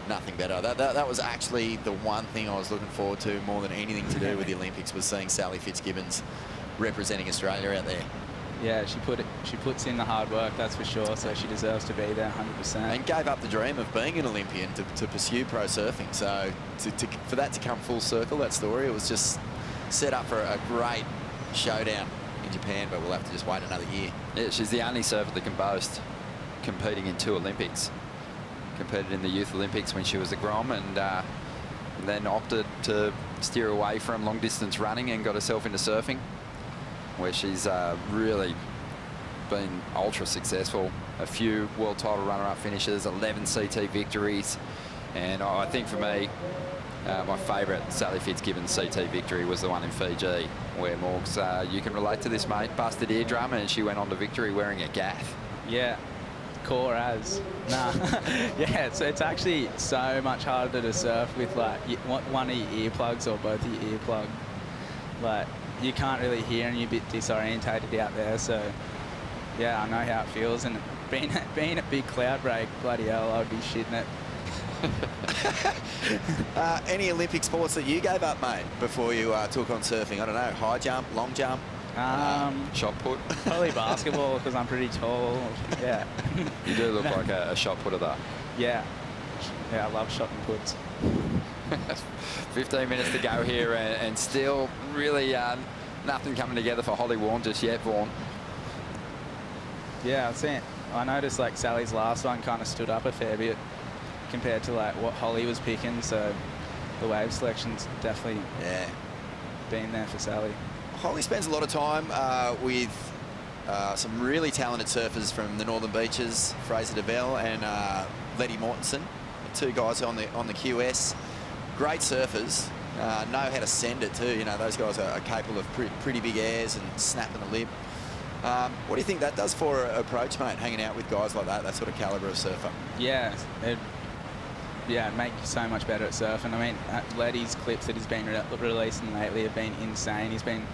Nothing better. That was actually the one thing I was looking forward to more than anything to do with the Olympics, was seeing Sally Fitzgibbons representing Australia out there. Yeah, she puts in the hard work, that's for sure, so she deserves to be there 100%. And gave up the dream of being an Olympian to pursue pro surfing. So for that to come full circle, that story, it was just set up for a great showdown in Japan, but we'll have to just wait another year. Yeah, she's the only surfer that can boast competing in 2 Olympics. Competed in the Youth Olympics when she was a Grom, and then opted to steer away from long distance running and got herself into surfing, where she's really been ultra successful. A few world title runner-up finishes, 11 CT victories, and I think for me, my favourite Sally Fitzgibbons CT victory was the one in Fiji, where Morgs, you can relate to this, mate, busted eardrum, and she went on to victory wearing a gaff. Yeah. Core as. Nah. Yeah, so it's actually so much harder to surf with like one of your earplugs or both of your earplug. Like, you can't really hear and you're a bit disorientated out there, so yeah, I know how it feels. And being at big cloud break, bloody hell, I'd be shitting it. Any Olympic sports that you gave up, mate, before you took on surfing? I don't know, high jump, long jump? Shot put. Probably basketball, because I'm pretty tall. Yeah. You do look like a shot putter, though. Yeah. Yeah, I love shot and puts. 15 minutes to go here, and still really nothing coming together for Holly Vaughan just yet, Vaughan. Yeah, I've seen it. I noticed like Sally's last one kind of stood up a fair bit compared to like what Holly was picking, so the wave selection's definitely been there for Sally. Holly spends a lot of time with some really talented surfers from the Northern Beaches, Fraser DeBell and Letty Mortensen, 2 guys on the QS. Great surfers, know how to send it too. You know, those guys are capable of pretty big airs and snapping the lip. What do you think that does for an approach, mate, hanging out with guys like that sort of calibre of surfer? Yeah, it makes you so much better at surfing. I mean, Letty's clips that he's been releasing lately have been insane. He's been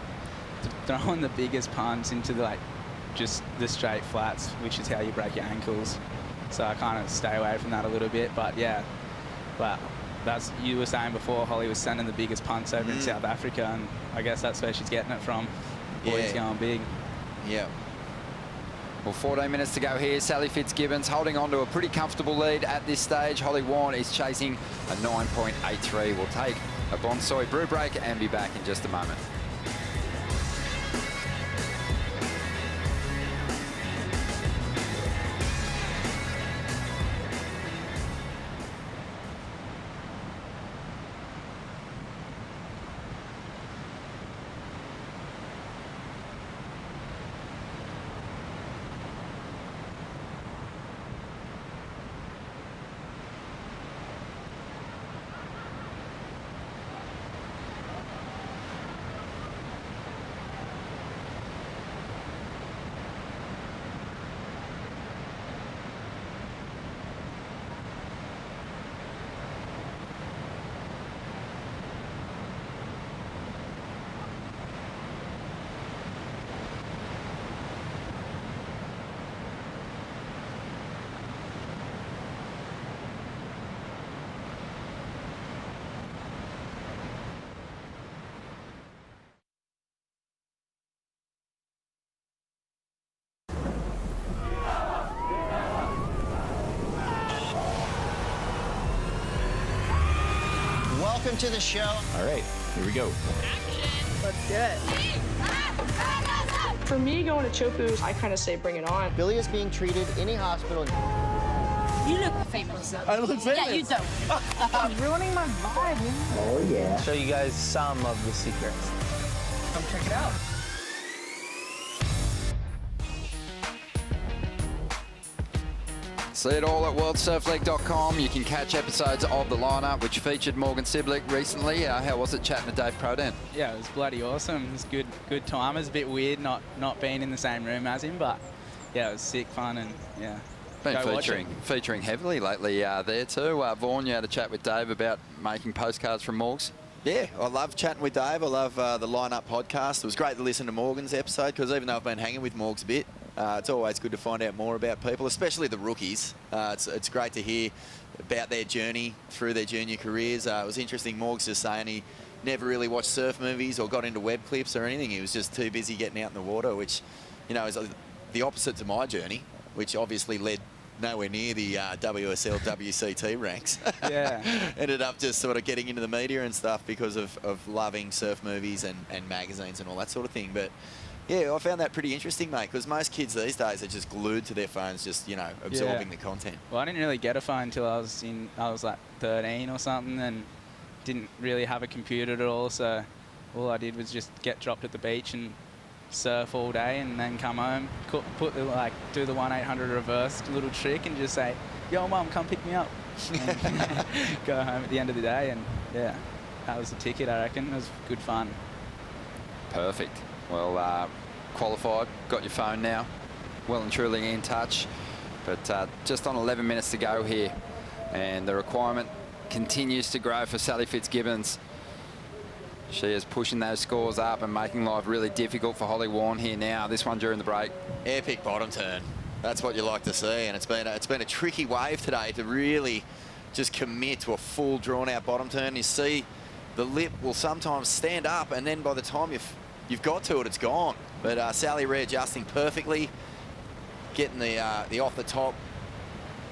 throwing the biggest punts into just the straight flats, which is how you break your ankles. So I kind of stay away from that a little bit. But yeah, that's, you were saying before, Holly was sending the biggest punts over in South Africa, and I guess that's where she's getting it from. Boys going big. Yeah. Well, 14 minutes to go here. Sally Fitzgibbons holding on to a pretty comfortable lead at this stage. Holly Vaughan is chasing a 9.83. We'll take a Bonsai brew break and be back in just a moment. welcome to the show. All right, here we go. Let's do it. For me, going to Chopu, I kind of say bring it on. Billy is being treated in a hospital. You look famous. I look famous? Yeah, you don't. I'm ruining my vibe. Oh, yeah. Show you guys some of the secrets. Come check it out. See it all at worldsurfleague.com. You can catch episodes of The Lineup, which featured Morgan Siblick recently. How was it chatting to Dave Prodan? Yeah, it was bloody awesome. It was good time. It was a bit weird not being in the same room as him, but yeah, it was sick fun and yeah. Been featuring heavily lately there too. Vaughan, you had a chat with Dave about making postcards from Morgs. Yeah, I love chatting with Dave. I love the Lineup podcast. It was great to listen to Morgan's episode because even though I've been hanging with Morgs a bit, it's always good to find out more about people, especially the rookies. It's great to hear about their journey through their junior careers. It was interesting, Morgs just saying he never really watched surf movies or got into web clips or anything. He was just too busy getting out in the water, which, you know, is the opposite to my journey, which obviously led nowhere near the WSL, WCT ranks. Yeah. Ended up just sort of getting into the media and stuff because of loving surf movies and magazines and all that sort of thing. But yeah, I found that pretty interesting, mate, because most kids these days are just glued to their phones, just, you know, absorbing the content. Well, I didn't really get a phone until I was like 13 or something and didn't really have a computer at all. So all I did was just get dropped at the beach and surf all day and then come home, do the 1-800 reverse little trick and just say, yo, Mum, come pick me up. And go home at the end of the day, and yeah, that was the ticket, I reckon. It was good fun. Perfect. Well, qualified, got your phone now, well and truly in touch, but just on 11 minutes to go here, and the requirement continues to grow for Sally Fitzgibbons. She is pushing those scores up and making life really difficult for Holly Warren here now. This one during the break. Epic bottom turn. That's what you like to see, and it's been a tricky wave today to really just commit to a full drawn-out bottom turn. You see the lip will sometimes stand up, and then by the time you've got to it, it's gone. But Sally readjusting perfectly, getting the off the top.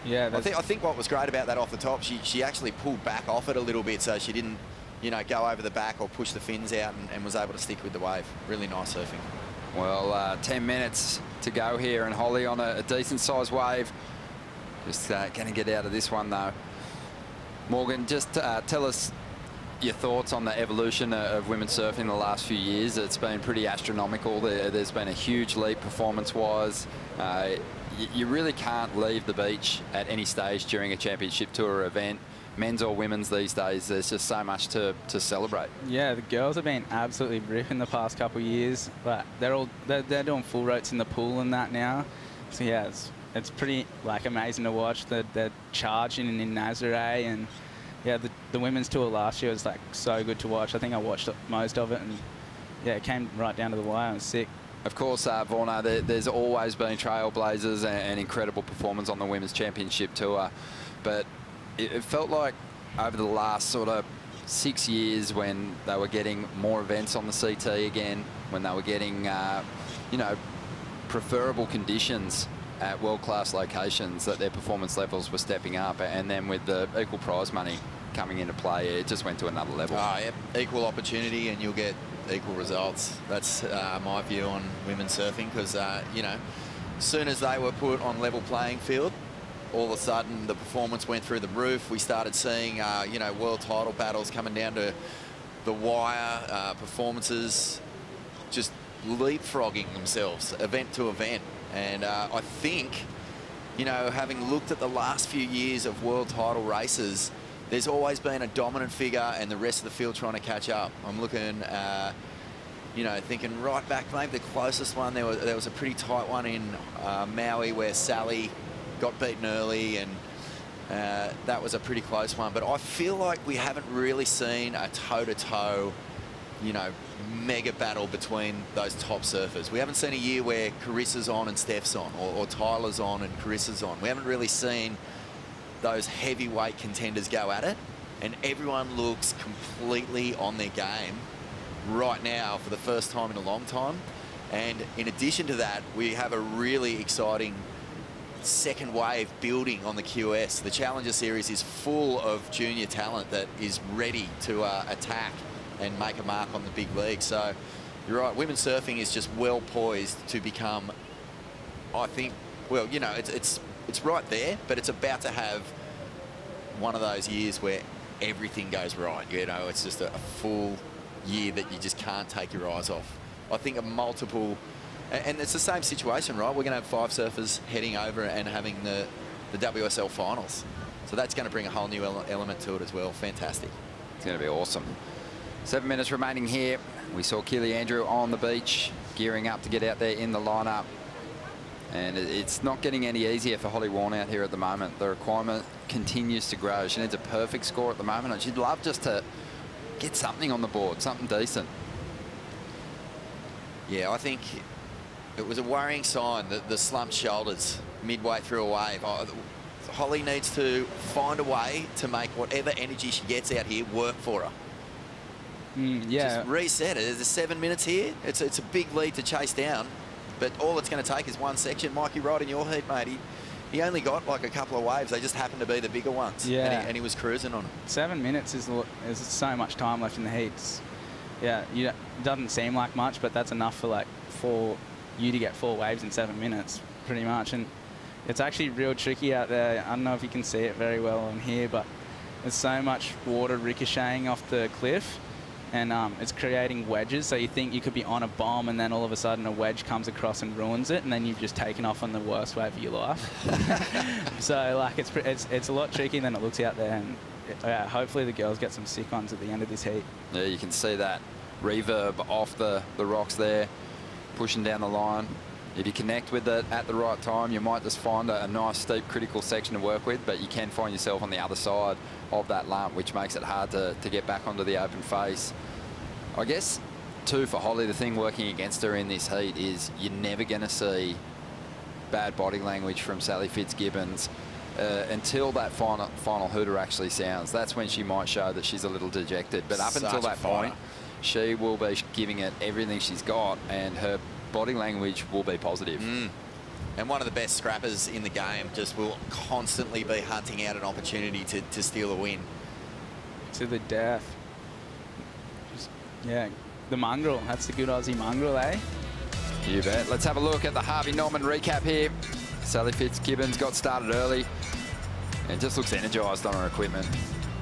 Yeah, I think what was great about that off the top, she actually pulled back off it a little bit, so she didn't, you know, go over the back or push the fins out, and was able to stick with the wave. Really nice surfing. Well, 10 minutes to go here, and Holly on a decent-sized wave. Just going to get out of this one, though. Morgan, just tell us your thoughts on the evolution of women's surfing in the last few years. It's been pretty astronomical. There's been a huge leap performance-wise. You really can't leave the beach at any stage during a championship tour event, men's or women's these days. There's just so much to celebrate. Yeah, the girls have been absolutely ripping the past couple of years, but they're doing full rotes in the pool and that now. So yeah, it's pretty amazing to watch. They're charging in Nazaré, and yeah, the women's tour last year was so good to watch. I think I watched most of it, and yeah, it came right down to the wire. It was sick. Of course, Vorno, there's always been trailblazers and incredible performance on the Women's Championship Tour, but it felt like over the last sort of 6 years, when they were getting more events on the CT again, when they were getting, you know, preferable conditions at world-class locations, that their performance levels were stepping up, and then with the equal prize money coming into play, it just went to another level. Oh, yeah. Equal opportunity and you'll get equal results. That's my view on women's surfing, because, you know, as soon as they were put on level playing field, all of a sudden the performance went through the roof. We started seeing, you know, world title battles coming down to the wire, performances just leapfrogging themselves event to event. And I think, you know, having looked at the last few years of world title races, there's always been a dominant figure and the rest of the field trying to catch up. I'm looking, you know, thinking right back, maybe the closest one, there was a pretty tight one in Maui where Sally got beaten early, and that was a pretty close one. But I feel like we haven't really seen a toe-to-toe, you know, mega battle between those top surfers. We haven't seen a year where Carissa's on and Steph's on, or Tyler's on and Carissa's on. We haven't really seen those heavyweight contenders go at it, and everyone looks completely on their game right now for the first time in a long time. And in addition to that, we have a really exciting second wave building on the QS. The Challenger Series is full of junior talent that is ready to attack and make a mark on the big league. So you're right, women's surfing is just well poised to become, I think, well, you know, it's right there, but it's about to have one of those years where everything goes right. You know, it's just a full year that you just can't take your eyes off. I think a multiple, and it's the same situation, right? We're going to have 5 surfers heading over and having the WSL finals. So that's going to bring a whole new element to it as well. Fantastic. It's going to be awesome. 7 minutes remaining here. We saw Keely Andrew on the beach, gearing up to get out there in the lineup. And it's not getting any easier for Holly Warne out here at the moment. The requirement continues to grow. She needs a perfect score at the moment, and she'd love just to get something on the board, something decent. Yeah, I think it was a worrying sign that the slumped shoulders midway through a wave. Holly needs to find a way to make whatever energy she gets out here work for her. Yeah. Just reset it. There's 7 minutes here. It's a big lead to chase down, but all it's going to take is one section. Mikey, right in your heat, mate. He only got like a couple of waves. They just happened to be the bigger ones. Yeah. And he was cruising on them. 7 minutes is so much time left in the heats. Yeah, it doesn't seem like much, but that's enough for you to get 4 waves in 7 minutes, pretty much. And it's actually real tricky out there. I don't know if you can see it very well on here, but there's so much water ricocheting off the cliff, and it's creating wedges. So you think you could be on a bomb, and then all of a sudden a wedge comes across and ruins it, and then you've just taken off on the worst wave of your life. So like it's a lot trickier than it looks out there, and yeah, hopefully the girls get some sick ones at the end of this heat. Yeah, you can see that reverb off the rocks there, pushing down the line. If you connect with it at the right time, you might just find a nice, steep, critical section to work with, but you can find yourself on the other side of that lump, which makes it hard to get back onto the open face. I guess, too, for Holly, the thing working against her in this heat is you're never going to see bad body language from Sally Fitzgibbons until that final hooter actually sounds. That's when she might show that she's a little dejected. But up until that point, she will be giving it everything she's got, and her body language will be positive. And one of the best scrappers in the game just will constantly be hunting out an opportunity to steal a win. To the death. Yeah, the mongrel. That's the good Aussie mongrel, eh? You bet. Let's have a look at the Harvey Norman recap here. Sally Fitzgibbons got started early and just looks energised on her equipment.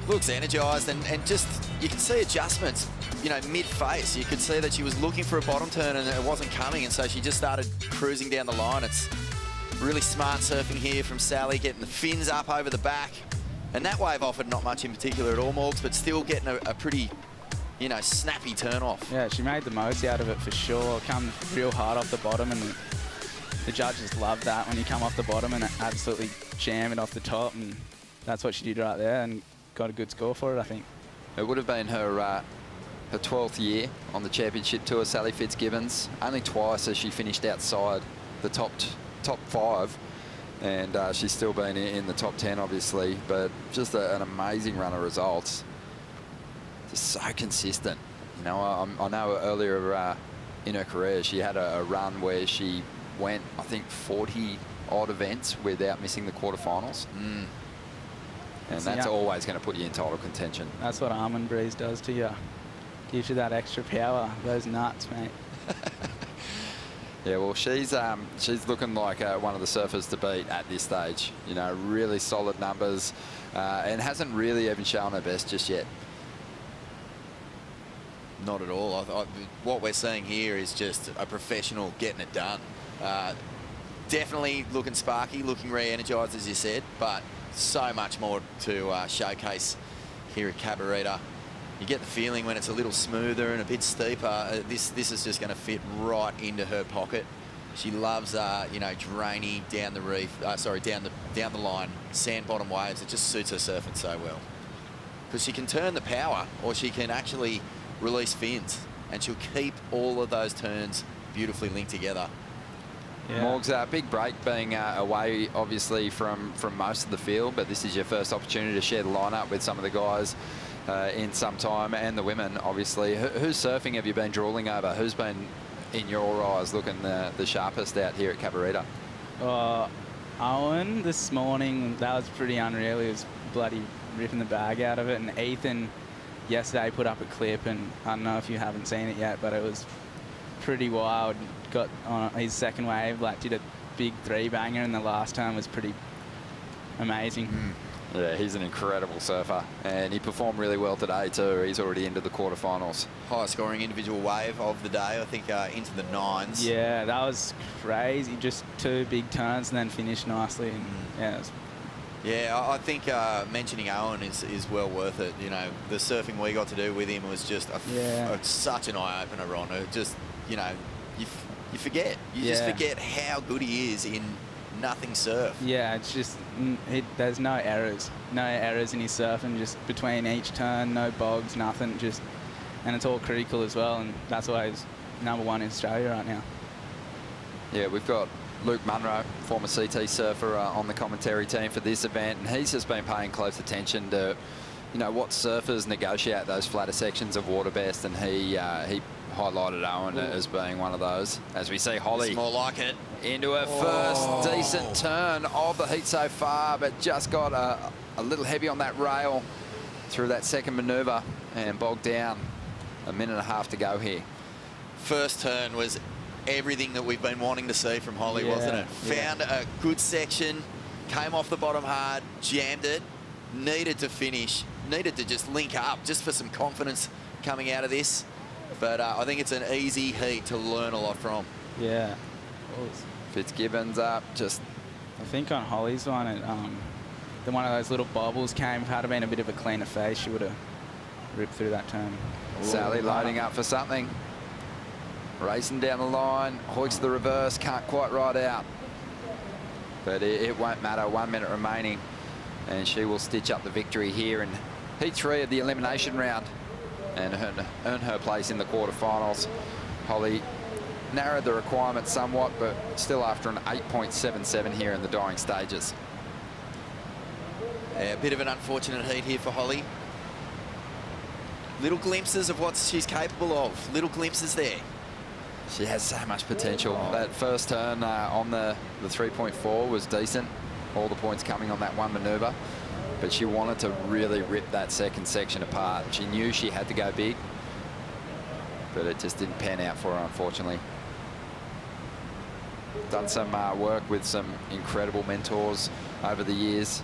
Looks energised, and just, you can see adjustments, you know, mid-face. You could see that she was looking for a bottom turn and it wasn't coming, and so she just started cruising down the line. It's really smart surfing here from Sally, getting the fins up over the back. And that wave offered not much in particular at all, Morgs, but still getting a pretty, you know, snappy turn off. Yeah, she made the most out of it for sure. Come real hard off the bottom, and the judges love that when you come off the bottom and absolutely jam it off the top, and that's what she did right there and got a good score for it, I think. It would have been her 12th year on the championship tour, Sally Fitzgibbons. Only twice has she finished outside the top 5, and she's still been in the top 10, obviously, but just an amazing run of results. Just so consistent. You know, I know earlier in her career she had a run where she went, I think, 40-odd events without missing the quarterfinals. And that's always going to put you in title contention. That's what Almond Breeze does to you. Gives you that extra power, those nuts, mate. Yeah, well, she's looking like one of the surfers to beat at this stage. You know, really solid numbers, and hasn't really even shown her best just yet. Not at all. What we're seeing here is just a professional getting it done. Definitely looking sparky, looking re-energised, as you said, but so much more to showcase here at Cabarita. You get the feeling when it's a little smoother and a bit steeper, this is just going to fit right into her pocket. She loves, you know, drainy down the reef, down the line, sand bottom waves. It just suits her surfing so well, because she can turn the power, or she can actually release fins, and she'll keep all of those turns beautifully linked together. Yeah. Morgs, big break being away, obviously, from most of the field, but this is your first opportunity to share the lineup with some of the guys in some time, and the women, obviously. Whose surfing have you been drooling over? Who's been, in your eyes, looking the sharpest out here at Cabarita? Owen this morning, that was pretty unreal. He was bloody ripping the bag out of it. And Ethan yesterday put up a clip, and I don't know if you haven't seen it yet, but it was pretty wild. Got on his second wave, like did a big 3-banger, and the last turn was pretty amazing. Yeah, he's an incredible surfer, and he performed really well today too. He's already into the quarterfinals. Highest scoring individual wave of the day, I think, into the 9s. Yeah, that was crazy. Just 2 big turns and then finished nicely. And yeah, it was. Yeah, I think mentioning Owen is well worth it. You know, the surfing we got to do with him was just such an eye-opener, Ron. It just, you know, you forget. You just forget how good he is in nothing surf. Yeah, it's just, there's no errors. No errors in his surfing, just between each turn, no bogs, nothing. Just, and it's all critical as well, and that's why he's #1 in Australia right now. Yeah, we've got Luke Munro, former CT surfer, on the commentary team for this event, and he's just been paying close attention to, you know, what surfers negotiate those flatter sections of water best, and he highlighted Owen as being one of those. As we see Holly, it's more like it, into her first decent turn of the heat so far, but just got a little heavy on that rail through that second manoeuvre and bogged down. A minute and a half to go here. First turn was everything that we've been wanting to see from Holly, wasn't it? Found a good section, came off the bottom hard, jammed it, needed to finish, needed to just link up just for some confidence coming out of this. But I think it's an easy heat to learn a lot from. Yeah. Fitzgibbons up, just... I think on Holly's one, then one of those little bobbles came. If it had been a bit of a cleaner face, she would have ripped through that turn. Sally loading up for something. Racing down the line, hoiks the reverse, can't quite ride out. But it won't matter, 1 minute remaining. And she will stitch up the victory here in heat 3 of the elimination round and earn her place in the quarterfinals. Holly narrowed the requirement somewhat, but still after an 8.77 here in the dying stages. Yeah, a bit of an unfortunate heat here for Holly. Little glimpses of what she's capable of. Little glimpses there. She has so much potential. That first turn on the 3.4 was decent. All the points coming on that one manoeuvre. But she wanted to really rip that second section apart. She knew she had to go big, but it just didn't pan out for her, unfortunately. Done some work with some incredible mentors over the years.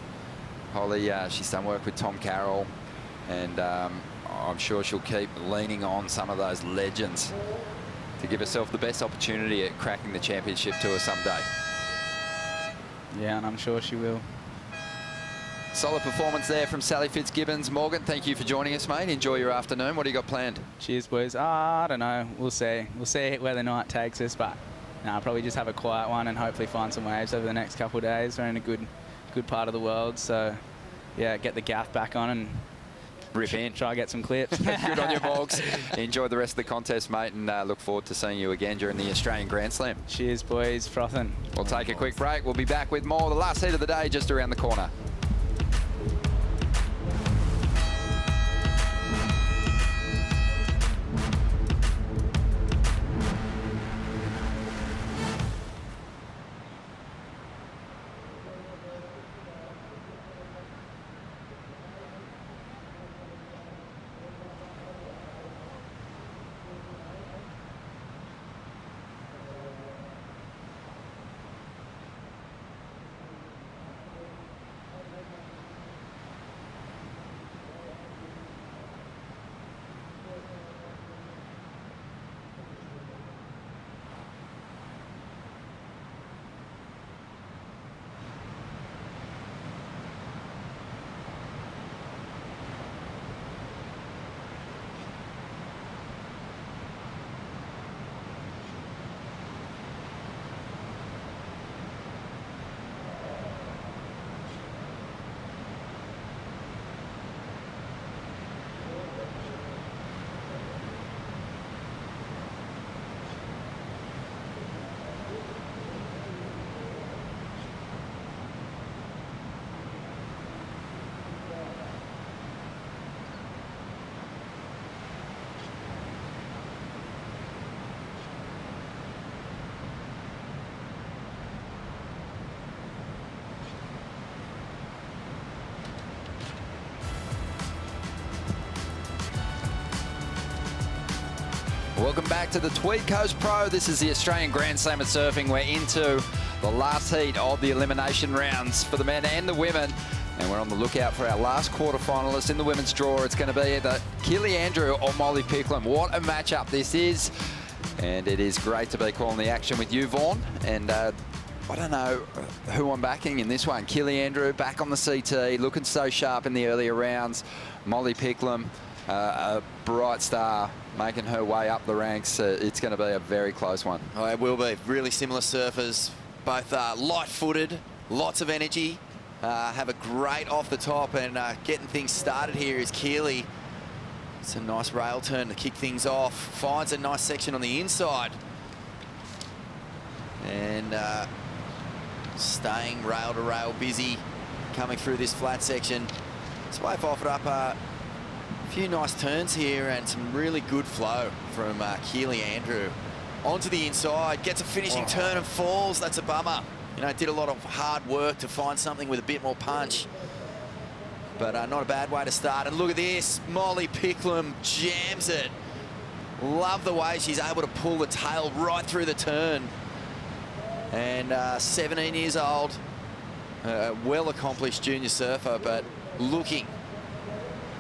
Holly, she's done work with Tom Carroll, and I'm sure she'll keep leaning on some of those legends to give herself the best opportunity at cracking the championship tour someday. Yeah, and I'm sure she will. Solid performance there from Sally Fitzgibbons. Morgan, thank you for joining us, mate. Enjoy your afternoon. What do you got planned? Cheers, boys. I don't know. We'll see. We'll see where the night takes us, but no, I'll probably just have a quiet one and hopefully find some waves over the next couple of days. We're in a good part of the world, so yeah, get the gaff back on and rip in. Try to get some clips. Good on you, Morgs. Enjoy the rest of the contest, mate, and look forward to seeing you again during the Australian Grand Slam. Cheers, boys. Frothing. We'll take a quick break. We'll be back with more. The last heat of the day just around the corner. Welcome back to the Tweed Coast Pro. This is the Australian Grand Slam of Surfing. We're into the last heat of the elimination rounds for the men and the women. And we're on the lookout for our last quarterfinalist in the women's draw. It's going to be either Keely Andrew or Molly Picklum. What a matchup this is. And it is great to be calling the action with you, Vaughan. And I don't know who I'm backing in this one. Keely Andrew back on the CT, looking so sharp in the earlier rounds. Molly Picklum, a bright star, making her way up the ranks. It's going to be a very close one. Oh, it will be. Really similar surfers, both light-footed, lots of energy, have a great off the top, and getting things started here is Keely. It's a nice rail turn to kick things off. Finds a nice section on the inside. And staying rail to rail busy, coming through this flat section. This wave offered up a few nice turns here and some really good flow from Keely Andrew. Onto the inside, gets a finishing turn and falls. That's a bummer. You know, did a lot of hard work to find something with a bit more punch. But not a bad way to start. And look at this, Molly Picklum jams it. Love the way she's able to pull the tail right through the turn. And 17 years old, well-accomplished junior surfer, but looking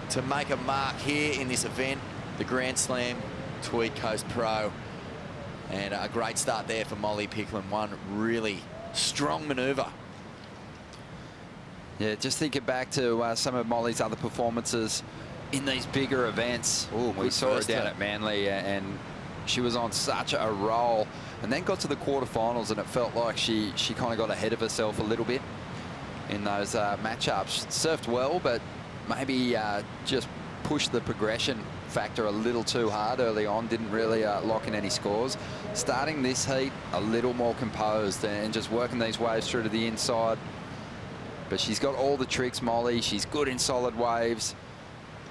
to make a mark here in this event, the Grand Slam Tweed Coast Pro. And a great start there for Molly Picklum. One really strong manoeuvre. Yeah, just thinking back to some of Molly's other performances in these bigger events. Ooh, we saw her down at Manly, and she was on such a roll, and then got to the quarterfinals, and it felt like she kind of got ahead of herself a little bit in those matchups. Surfed well, but maybe just pushed the progression factor a little too hard early on, didn't really lock in any scores. Starting this heat a little more composed and just working these waves through to the inside. But she's got all the tricks, Molly. She's good in solid waves,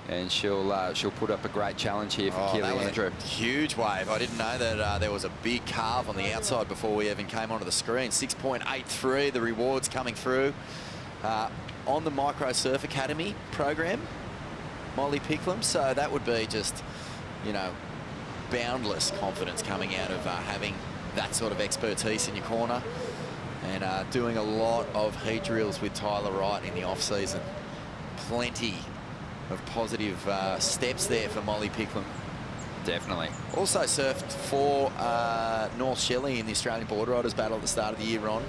and she'll put up a great challenge here for Keely Andrew. Huge wave. I didn't know that there was a big carve on the outside before we even came onto the screen. 6.83, the rewards coming through on the Micro Surf Academy program, Molly Picklum. So that would be just, you know, boundless confidence coming out of having that sort of expertise in your corner. And doing a lot of heat drills with Tyler Wright in the off-season. Plenty of positive steps there for Molly Picklum. Definitely. Also surfed for North Shelley in the Australian Board Riders Battle at the start of the year, Ron.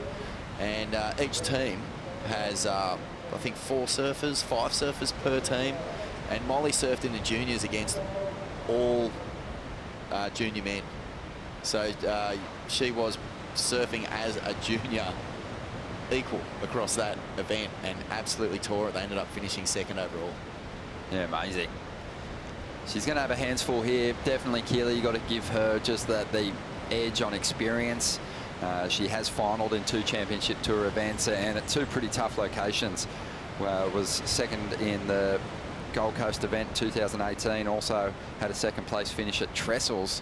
And each team has, I think, 4 surfers, 5 surfers per team. And Molly surfed in the juniors against all junior men. So she was surfing as a junior equal across that event and absolutely tore it. They ended up finishing 2nd overall. Yeah, amazing. She's going to have her hands full here. Definitely Keely, you got to give her just the edge on experience. She has finaled in 2 championship tour events and at 2 pretty tough locations. Was 2nd in the Gold Coast event 2018, also had a 2nd place finish at Trestles,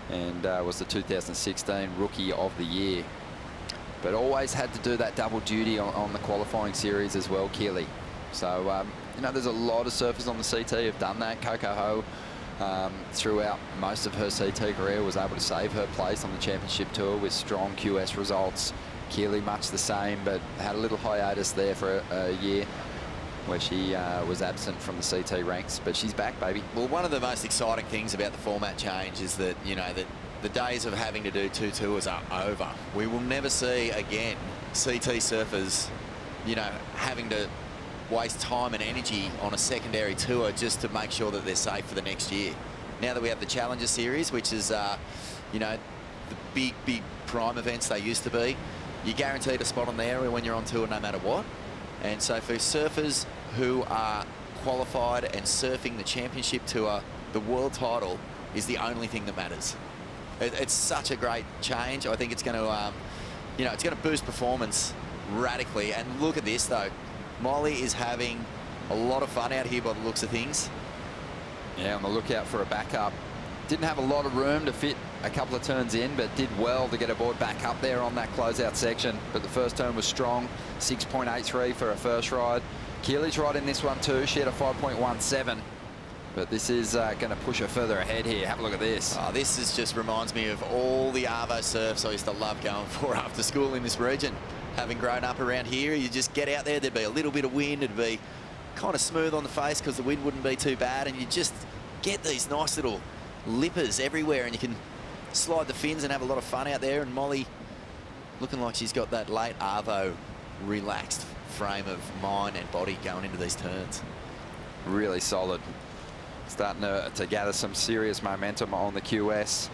and was the 2016 Rookie of the Year. But always had to do that double duty on the qualifying series as well, Keely. So, you know, there's a lot of surfers on the CT who've done that. Coco Ho, throughout most of her CT career, was able to save her place on the championship tour with strong QS results. Keely much the same, but had a little hiatus there for a year where she was absent from the CT ranks, but she's back, baby. Well, one of the most exciting things about the format change is that, you know, that the days of having to do 2 tours are over. We will never see again CT surfers, you know, having to waste time and energy on a secondary tour just to make sure that they're safe for the next year. Now that we have the Challenger Series, which is, you know, the big prime events they used to be, you're guaranteed a spot on there when you're on tour no matter what. And so for surfers who are qualified and surfing the championship tour, the world title is the only thing that matters. It's such a great change. I think it's going to, you know, it's going to boost performance radically. And look at this, though. Molly is having a lot of fun out here by the looks of things. Yeah, on the lookout for a backup. Didn't have a lot of room to fit a couple of turns in, but did well to get her board back up there on that closeout section. But the first turn was strong, 6.83 for her first ride. Keely's right in this one too. She had a 5.17. But this is going to push her further ahead here. Have a look at this. Oh, this is just reminds me of all the Arvo surfs I used to love going for after school in this region. Having grown up around here, you just get out there, there'd be a little bit of wind, it'd be kind of smooth on the face because the wind wouldn't be too bad, and you just get these nice little lippers everywhere, and you can slide the fins and have a lot of fun out there. And Molly looking like she's got that late Arvo relaxed frame of mind and body going into these turns. Really solid. Starting to gather some serious momentum on the QS.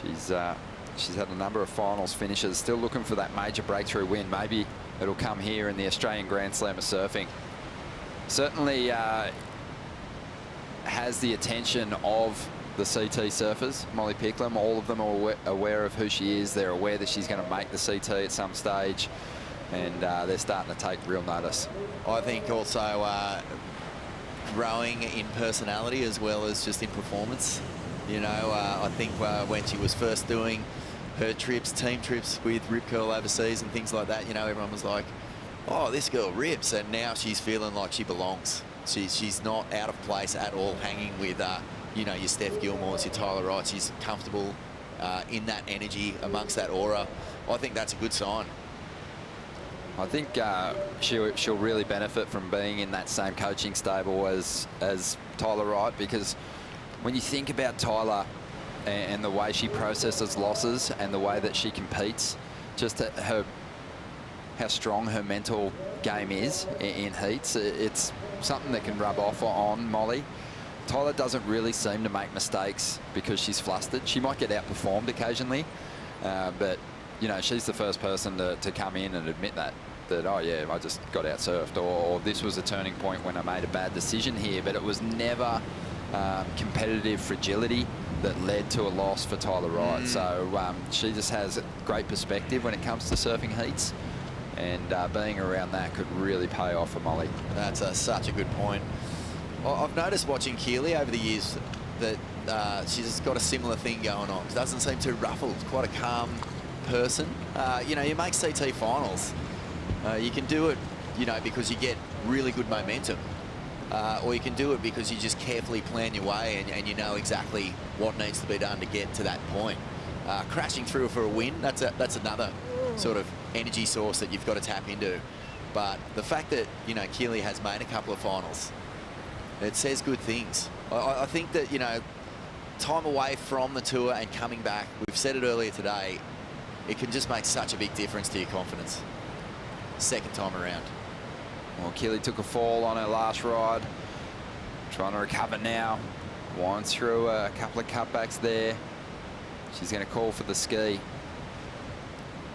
She's had a number of finals finishes, still looking for that major breakthrough win. Maybe it'll come here in the Australian Grand Slam of surfing. Certainly has the attention of the CT surfers. Molly Picklum, all of them are aware of who she is. They're aware that she's going to make the CT at some stage, and they're starting to take real notice. I think also growing in personality as well as just in performance. You know, I think when she was first doing her trips, team trips with Rip Curl overseas and things like that, you know, everyone was like, oh, this girl rips. And now she's feeling like she belongs. She's not out of place at all, hanging with, you know, your Steph Gilmores, your Tyler Wright. She's comfortable in that energy amongst that aura. I think that's a good sign. I think she'll really benefit from being in that same coaching stable as Tyler Wright, because when you think about Tyler and the way she processes losses and the way that she competes, just how strong her mental game is in heats, it's something that can rub off on Molly. Tyler doesn't really seem to make mistakes because she's flustered. She might get outperformed occasionally, but you know, she's the first person to come in and admit that oh yeah, I just got out-surfed, or this was a turning point when I made a bad decision here. But it was never competitive fragility that led to a loss for Tyler Wright. So she just has great perspective when it comes to surfing heats, and being around that could really pay off for Molly. That's such a good point. I've noticed watching Keely over the years that she's got a similar thing going on. She doesn't seem too ruffled, quite a calm person. You know, you make CT finals. You can do it, you know, because you get really good momentum. Or you can do it because you just carefully plan your way and you know exactly what needs to be done to get to that point. Crashing through for a win, that's another sort of energy source that you've got to tap into. But the fact that, you know, Keely has made a couple of finals, it says good things. I think that, you know, time away from the tour and coming back, we've said it earlier today, it can just make such a big difference to your confidence. Second time around. Well, Keely took a fall on her last ride, trying to recover now. Winds through a couple of cutbacks there. She's going to call for the ski.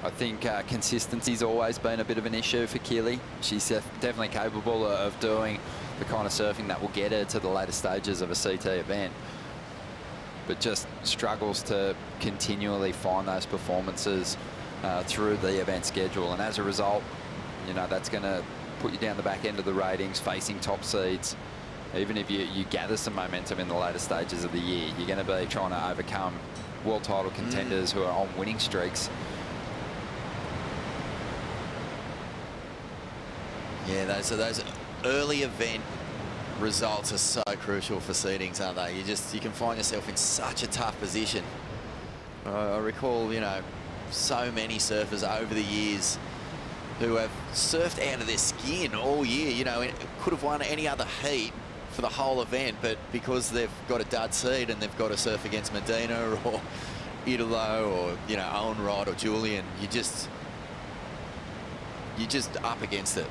I think consistency's always been a bit of an issue for Keely. She's definitely capable of doing the kind of surfing that will get her to the later stages of a CT event, but just struggles to continually find those performances through the event schedule. And as a result, you know, that's going to put you down the back end of the ratings, facing top seeds. Even if you gather some momentum in the later stages of the year, you're going to be trying to overcome world title contenders who are on winning streaks. Yeah, those early event results are so crucial for seedings, aren't they? You can find yourself in such a tough position. I recall, you know, so many surfers over the years who have surfed out of their skin all year. You know, could have won any other heat for the whole event, but because they've got a dud seed and they've got to surf against Medina or Italo or, you know, Owen Wright or Julian, you're just up against it.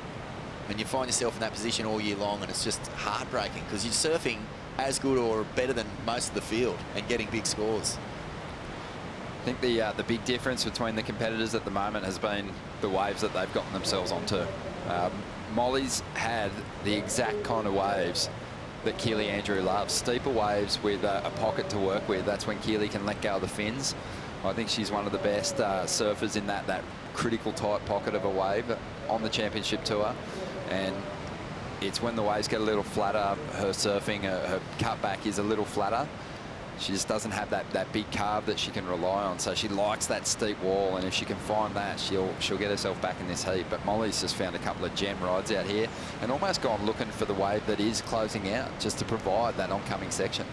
And you find yourself in that position all year long, and it's just heartbreaking because you're surfing as good or better than most of the field and getting big scores. I think the big difference between the competitors at the moment has been the waves that they've gotten themselves onto. Molly's had the exact kind of waves that Keely Andrew loves. Steeper waves with a pocket to work with. That's when Keely can let go of the fins. I think she's one of the best surfers in that critical tight pocket of a wave on the championship tour. And it's when the waves get a little flatter, her surfing, her cutback is a little flatter. She just doesn't have that big carve that she can rely on. So she likes that steep wall, and if she can find that, she'll get herself back in this heat. But Molly's just found a couple of gem rides out here and almost gone looking for the wave that is closing out, just to provide that oncoming section.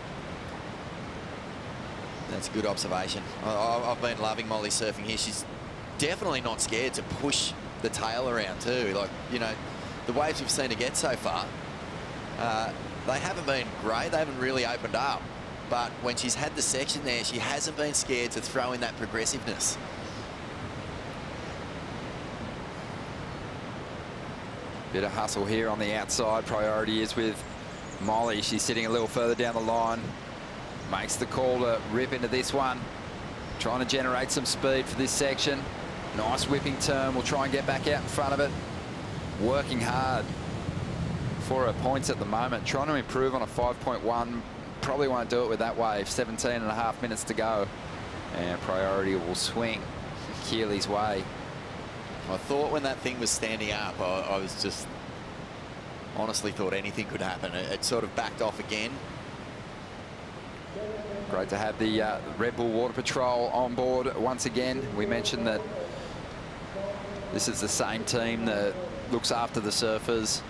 That's a good observation. I've been loving Molly surfing here. She's definitely not scared to push the tail around too. Like, you know, the waves we've seen her get so far, they haven't been great. They haven't really opened up. But when she's had the section there, she hasn't been scared to throw in that progressiveness. Bit of hustle here on the outside. Priority is with Molly. She's sitting a little further down the line. Makes the call to rip into this one. Trying to generate some speed for this section. Nice whipping turn. We'll try and get back out in front of it. Working hard for her points at the moment. Trying to improve on a 5.1. Probably won't do it with that wave. 17.5 minutes to go. And Priority will swing Keely's way. I thought when that thing was standing up, I was just honestly thought anything could happen. It sort of backed off again. Great to have the Red Bull Water Patrol on board once again. We mentioned that this is the same team that looks after the surfers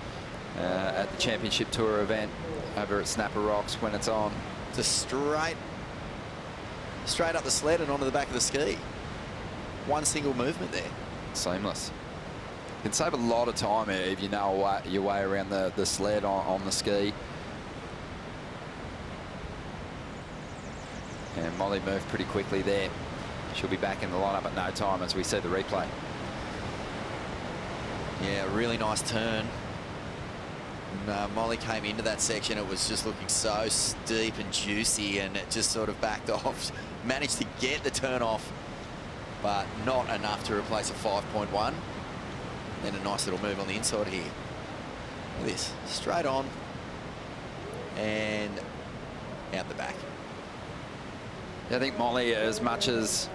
at the Championship Tour event over at Snapper Rocks when it's on. Just straight up the sled and onto the back of the ski. One single movement there. Seamless. You can save a lot of time if you know your way around the sled on the ski. And Molly moved pretty quickly there. She'll be back in the lineup at no time as we see the replay. Yeah, really nice turn. Molly came into that section. It was just looking so steep and juicy, and it just sort of backed off. Managed to get the turn off, but not enough to replace a 5.1. Then a nice little move on the inside here. Look at this. Straight on and out the back. I think Molly, as much as,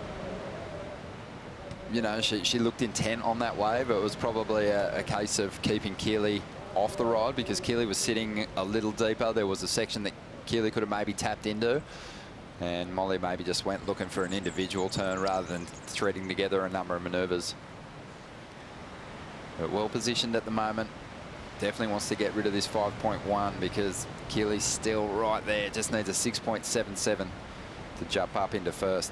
you know, she looked intent on that wave, it was probably a case of keeping Keely off the ride, because Keely was sitting a little deeper. There was a section that Keely could have maybe tapped into, and Molly maybe just went looking for an individual turn rather than threading together a number of manoeuvres. But well positioned at the moment. Definitely wants to get rid of this 5.1 because Keely's still right there. Just needs a 6.77 to jump up into first.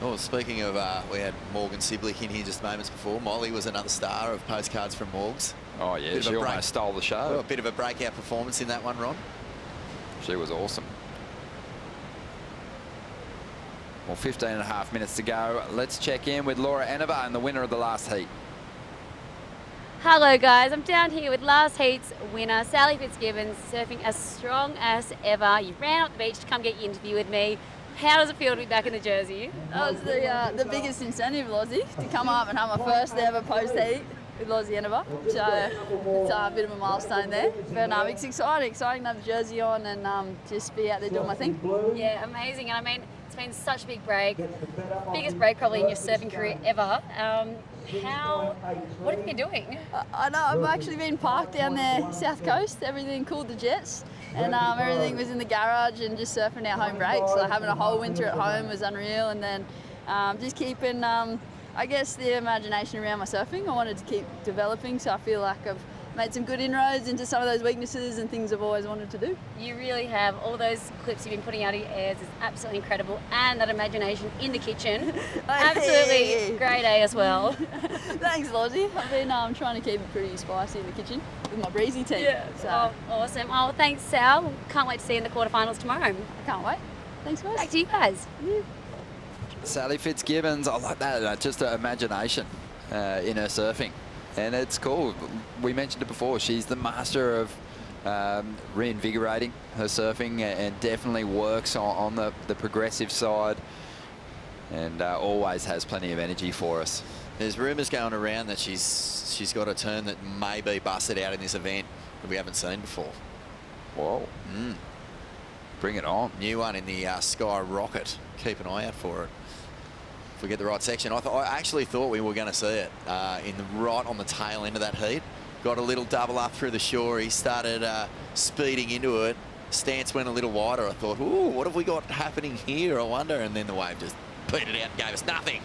Oh, speaking of, we had Morgan Siblick in here just moments before. Molly was another star of Postcards from Morgs. Oh, yeah, she almost stole the show. Oh, a bit of a breakout performance in that one, Ron. She was awesome. Well, 15.5 minutes to go. Let's check in with Laura Anova and the winner of the last heat. Hello guys, I'm down here with last heat's winner, Sally Fitzgibbons, surfing as strong as ever. You ran up the beach to come get your interview with me. How does it feel to be back in the jersey? That was the biggest incentive, Lozzie, to come up and have my first ever post heat with Lozzie Anova. So it's a bit of a milestone there. But it's exciting to have the jersey on and just be out there doing my thing. Yeah, amazing. And I mean, it's been such a big break. Biggest break probably in your surfing career ever. What have you been doing? I know, I've actually been parked down there, South Coast. Everything cooled the jets. And everything was in the garage and just surfing our home breaks. So having a whole winter at home was unreal. And then just keeping, I guess, the imagination around my surfing. I wanted to keep developing, so I feel like I've made some good inroads into some of those weaknesses and things I've always wanted to do. You really have. All those clips you've been putting out of your airs is absolutely incredible. And that imagination in the kitchen, absolutely great A as well. Thanks, Lozzie. I've been trying to keep it pretty spicy in the kitchen with my breezy team. Yeah. So. Oh, awesome. Oh, thanks, Sal. Can't wait to see you in the quarterfinals tomorrow. I can't wait. Thanks, guys. Back to you guys. Yeah. Sally Fitzgibbons, I like that. Just her imagination in her surfing. And it's cool. We mentioned it before. She's the master of reinvigorating her surfing and definitely works on the progressive side and always has plenty of energy for us. There's rumours going around that she's got a turn that may be busted out in this event that we haven't seen before. Whoa. Bring it on. New one in the Sky Rocket. Keep an eye out for it. If we get the right section. I actually thought we were going to see it right on the tail end of that heat. Got a little double up through the shore. He started speeding into it, stance went a little wider, I thought, ooh, what have we got happening here, I wonder? And then the wave just beat it out and gave us nothing.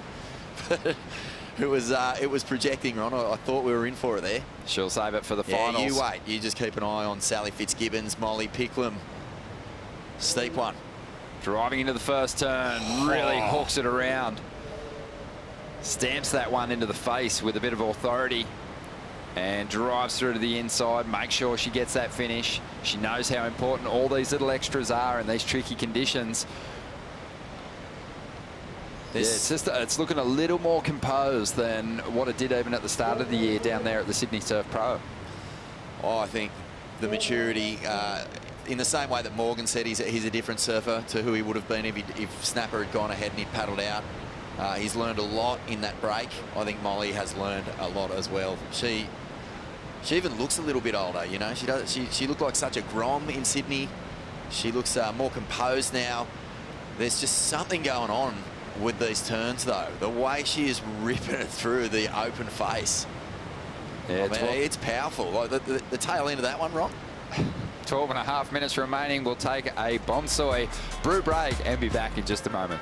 It was projecting, Ron. I thought we were in for it there. She'll save it for the finals. You wait. You just keep an eye on Sally Fitzgibbons, Molly Picklum. Steep one. Driving into the first turn, really hooks it around. Stamps that one into the face with a bit of authority and drives through to the inside. Make sure she gets that finish. She knows how important all these little extras are in these tricky conditions. Yeah, it's looking a little more composed than what it did even at the start of the year down there at the Sydney Surf Pro. Oh, I think the maturity, in the same way that Morgan said he's a different surfer to who he would have been if Snapper had gone ahead and he'd paddled out. He's learned a lot in that break. I think Molly has learned a lot as well. She even looks a little bit older, you know. She looked like such a grom in Sydney. She looks more composed now. There's just something going on with these turns, though. The way she is ripping it through the open face. Yeah, it's powerful. Like the tail end of that one, Ron. 12.5 minutes remaining. We'll take a Bonsai brew break and be back in just a moment.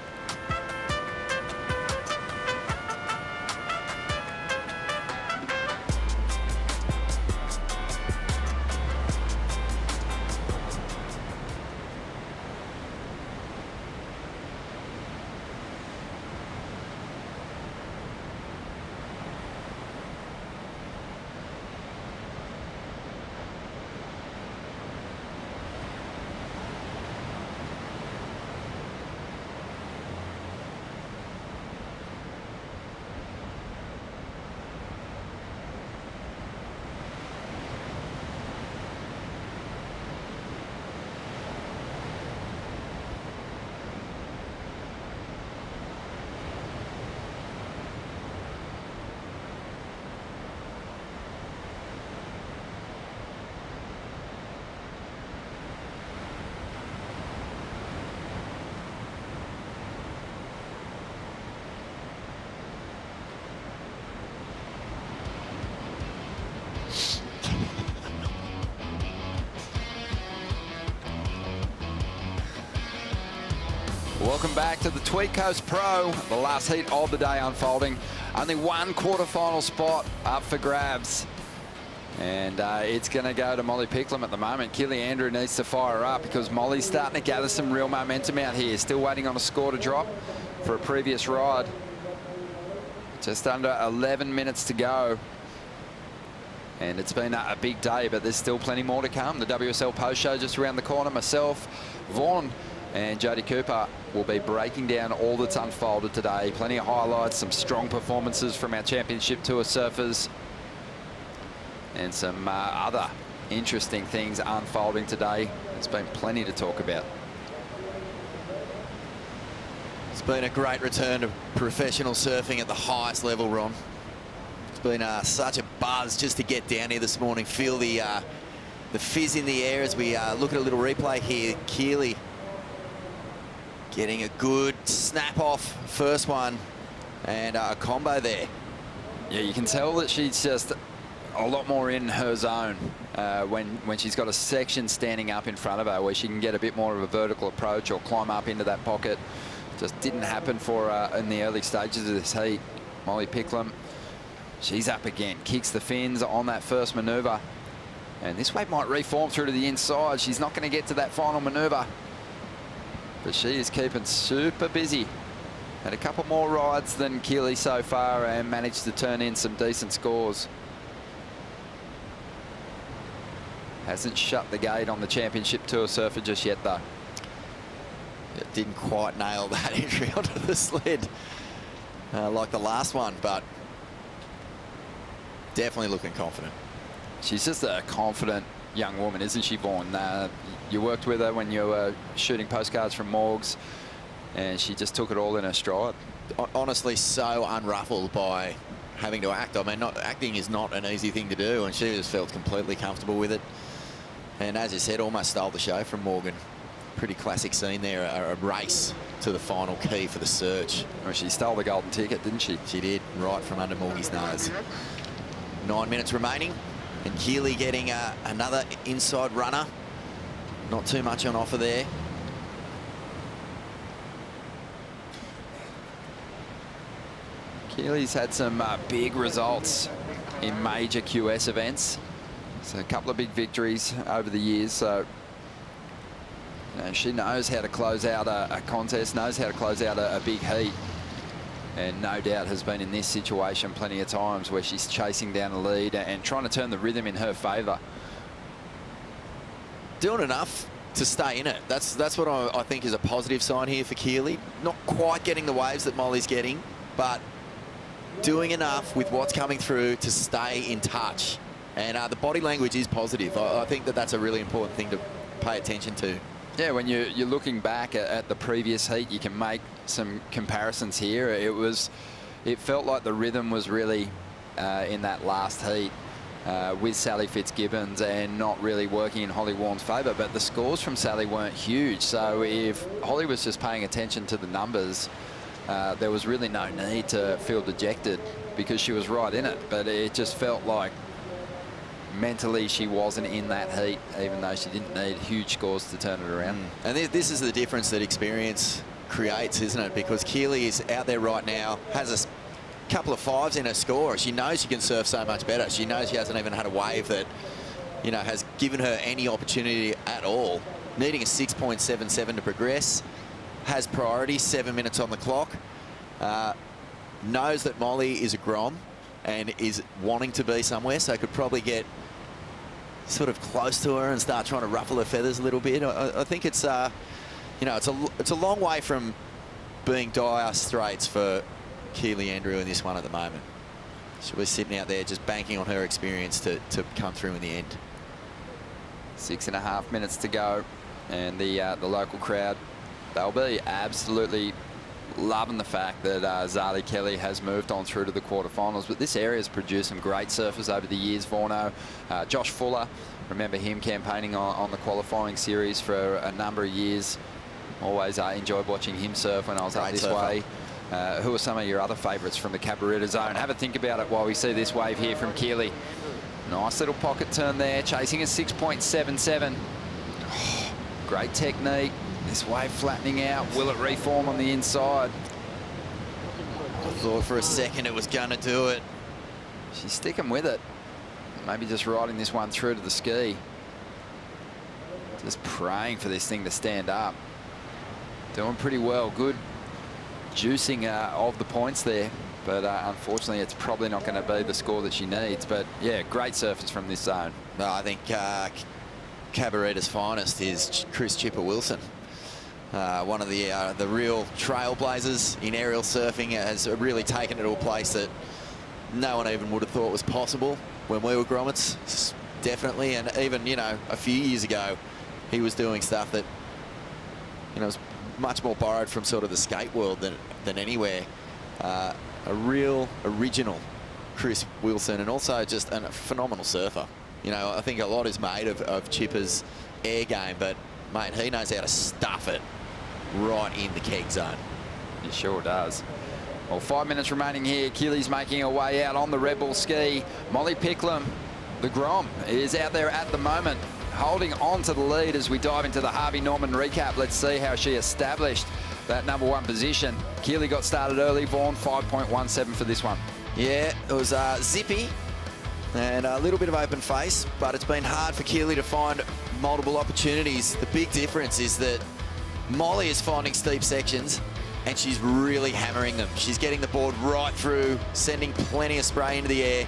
Welcome back to the Tweed Coast Pro, the last heat of the day unfolding. Only one quarterfinal spot up for grabs. And it's going to go to Molly Picklum at the moment. Keely Andrew needs to fire up because Molly's starting to gather some real momentum out here. Still waiting on a score to drop for a previous ride. Just under 11 minutes to go. And it's been a big day, but there's still plenty more to come. The WSL Post Show just around the corner. Myself, Vaughan and Jodie Cooper will be breaking down all that's unfolded today. Plenty of highlights, some strong performances from our Championship Tour surfers, and some other interesting things unfolding today. There's been plenty to talk about. It's been a great return to professional surfing at the highest level, Ron. It's been such a buzz just to get down here this morning. Feel the fizz in the air as we look at a little replay here. Keely getting a good snap off first one and a combo there. Yeah, you can tell that she's just a lot more in her zone when she's got a section standing up in front of her where she can get a bit more of a vertical approach or climb up into that pocket. Just didn't happen for her in the early stages of this heat. Molly Picklum, she's up again, kicks the fins on that first manoeuvre. And this wave might reform through to the inside. She's not going to get to that final manoeuvre. But she is keeping super busy. Had a couple more rides than Keely so far and managed to turn in some decent scores. Hasn't shut the gate on the Championship Tour surfer just yet, though. It didn't quite nail that entry onto the sled like the last one, but definitely looking confident. She's just a confident young woman, isn't she, Vaughan? You worked with her when you were shooting postcards from morgues, and she just took it all in her stride. Honestly, so unruffled by having to act. I mean, acting is not an easy thing to do, and she just felt completely comfortable with it. And as you said, almost stole the show from Morgan. Pretty classic scene there, a race to the final key for the search. Well, she stole the golden ticket, didn't she? She did, right from under Morgie's nose. 9 minutes remaining, and Keely getting another inside runner. Not too much on offer there. Keely's had some big results in major QS events. So a couple of big victories over the years. So you know, she knows how to close out a contest, knows how to close out a big heat. And no doubt has been in this situation plenty of times where she's chasing down a lead and trying to turn the rhythm in her favour. Doing enough to stay in it. That's what I think is a positive sign here for Keely. Not quite getting the waves that Molly's getting, but doing enough with what's coming through to stay in touch. And the body language is positive. I think that that's a really important thing to pay attention to. Yeah, when you're looking back at the previous heat, you can make some comparisons here. It felt like the rhythm was really in that last heat with Sally Fitzgibbons and not really working in Holly Warren's favour. But the scores from Sally weren't huge. So if Holly was just paying attention to the numbers, there was really no need to feel dejected because she was right in it. But it just felt like mentally she wasn't in that heat, even though she didn't need huge scores to turn it around. And this is the difference that experience creates, isn't it? Because Keely is out there right now, has a couple of fives in her score. She knows she can surf so much better. She knows she hasn't even had a wave that, you know, has given her any opportunity at all. Needing a 6.77 to progress. Has priority, 7 minutes on the clock. Knows that Molly is a Grom and is wanting to be somewhere, so could probably get sort of close to her and start trying to ruffle her feathers a little bit. I think it's, you know, it's a long way from being dire straits for Keely Andrew in this one at the moment. She'll be sitting out there just banking on her experience to come through in the end. 6.5 minutes to go, and the local crowd, they'll be absolutely loving the fact that Zara Kelly has moved on through to the quarterfinals. But this area has produced some great surfers over the years. Vorno, Josh Fuller, remember him campaigning on the qualifying series for a number of years. Always enjoyed watching him surf when I was up this way. Who are some of your other favourites from the Cabaretta zone? Have a think about it while we see this wave here from Keely. Nice little pocket turn there, chasing a 6.77. Oh, great technique. This wave flattening out. Will it reform on the inside? I thought for a second it was going to do it. She's sticking with it. Maybe just riding this one through to the ski. Just praying for this thing to stand up. Doing pretty well. Good juicing of the points there. But unfortunately, it's probably not going to be the score that she needs. But yeah, great surfers from this zone. No, I think Cabaretta's finest is Chris Chipper Wilson. One of the real trailblazers in aerial surfing, has really taken it to a place that no one even would have thought was possible when we were grommets, definitely. And even, you know, a few years ago, he was doing stuff that, you know, was much more borrowed from sort of the skate world than anywhere. A real original Chris Wilson, and also just a phenomenal surfer. You know, I think a lot is made of Chipper's air game, but mate, he knows how to stuff it right in the keg zone. He sure does. Well, 5 minutes remaining here. Keely's making her way out on the Red Bull ski. Molly Picklum, the Grom, is out there at the moment, holding on to the lead as we dive into the Harvey Norman recap. Let's see how she established that #1 position. Keely got started early. Vaughan, 5.17 for this one. Yeah, it was zippy and a little bit of open face, but it's been hard for Keely to find multiple opportunities. The big difference is that Molly is finding steep sections and she's really hammering them. She's getting the board right through, sending plenty of spray into the air.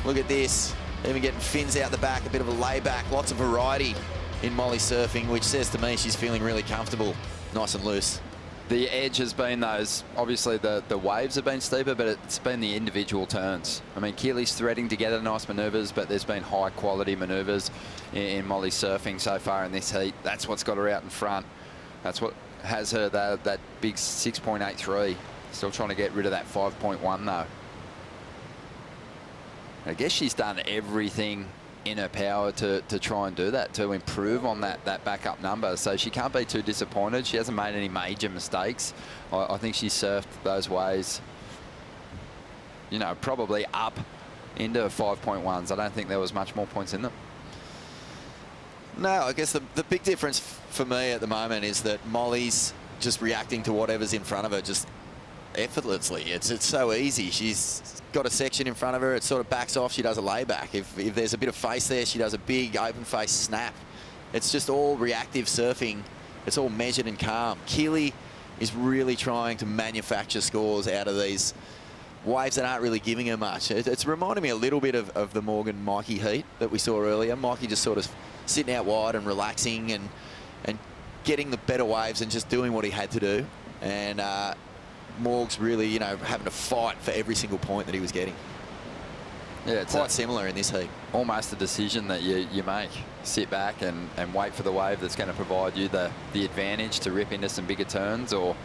Look at this, even getting fins out the back, a bit of a layback, lots of variety in Molly surfing, which says to me she's feeling really comfortable, nice and loose. The edge has been those, obviously the waves have been steeper, but it's been the individual turns. I mean, Keely's threading together nice manoeuvres, but there's been high quality manoeuvres in Molly's surfing so far in this heat. That's what's got her out in front. That's what has her that big 6.83. Still trying to get rid of that 5.1 though. I guess she's done everything in her power to try and do that, to improve on that backup number. So she can't be too disappointed. She hasn't made any major mistakes. I think she surfed those waves, you know, probably up into 5.1s. I don't think there was much more points in them. No, I guess the big difference for me at the moment is that Molly's just reacting to whatever's in front of her just effortlessly. It's so easy. She's got a section in front of her. It sort of backs off. She does a layback. If there's a bit of face there, she does a big open face snap. It's just all reactive surfing. It's all measured and calm. Keely is really trying to manufacture scores out of these waves that aren't really giving her much. It's reminding me a little bit of the Morgan Mikey heat that we saw earlier. Mikey just sort of sitting out wide and relaxing and getting the better waves and just doing what he had to do. And Morg's really, you know, having to fight for every single point that he was getting. Yeah, it's quite similar in this heat. Almost a decision that you make. Sit back and wait for the wave that's going to provide you the advantage to rip into some bigger turns, or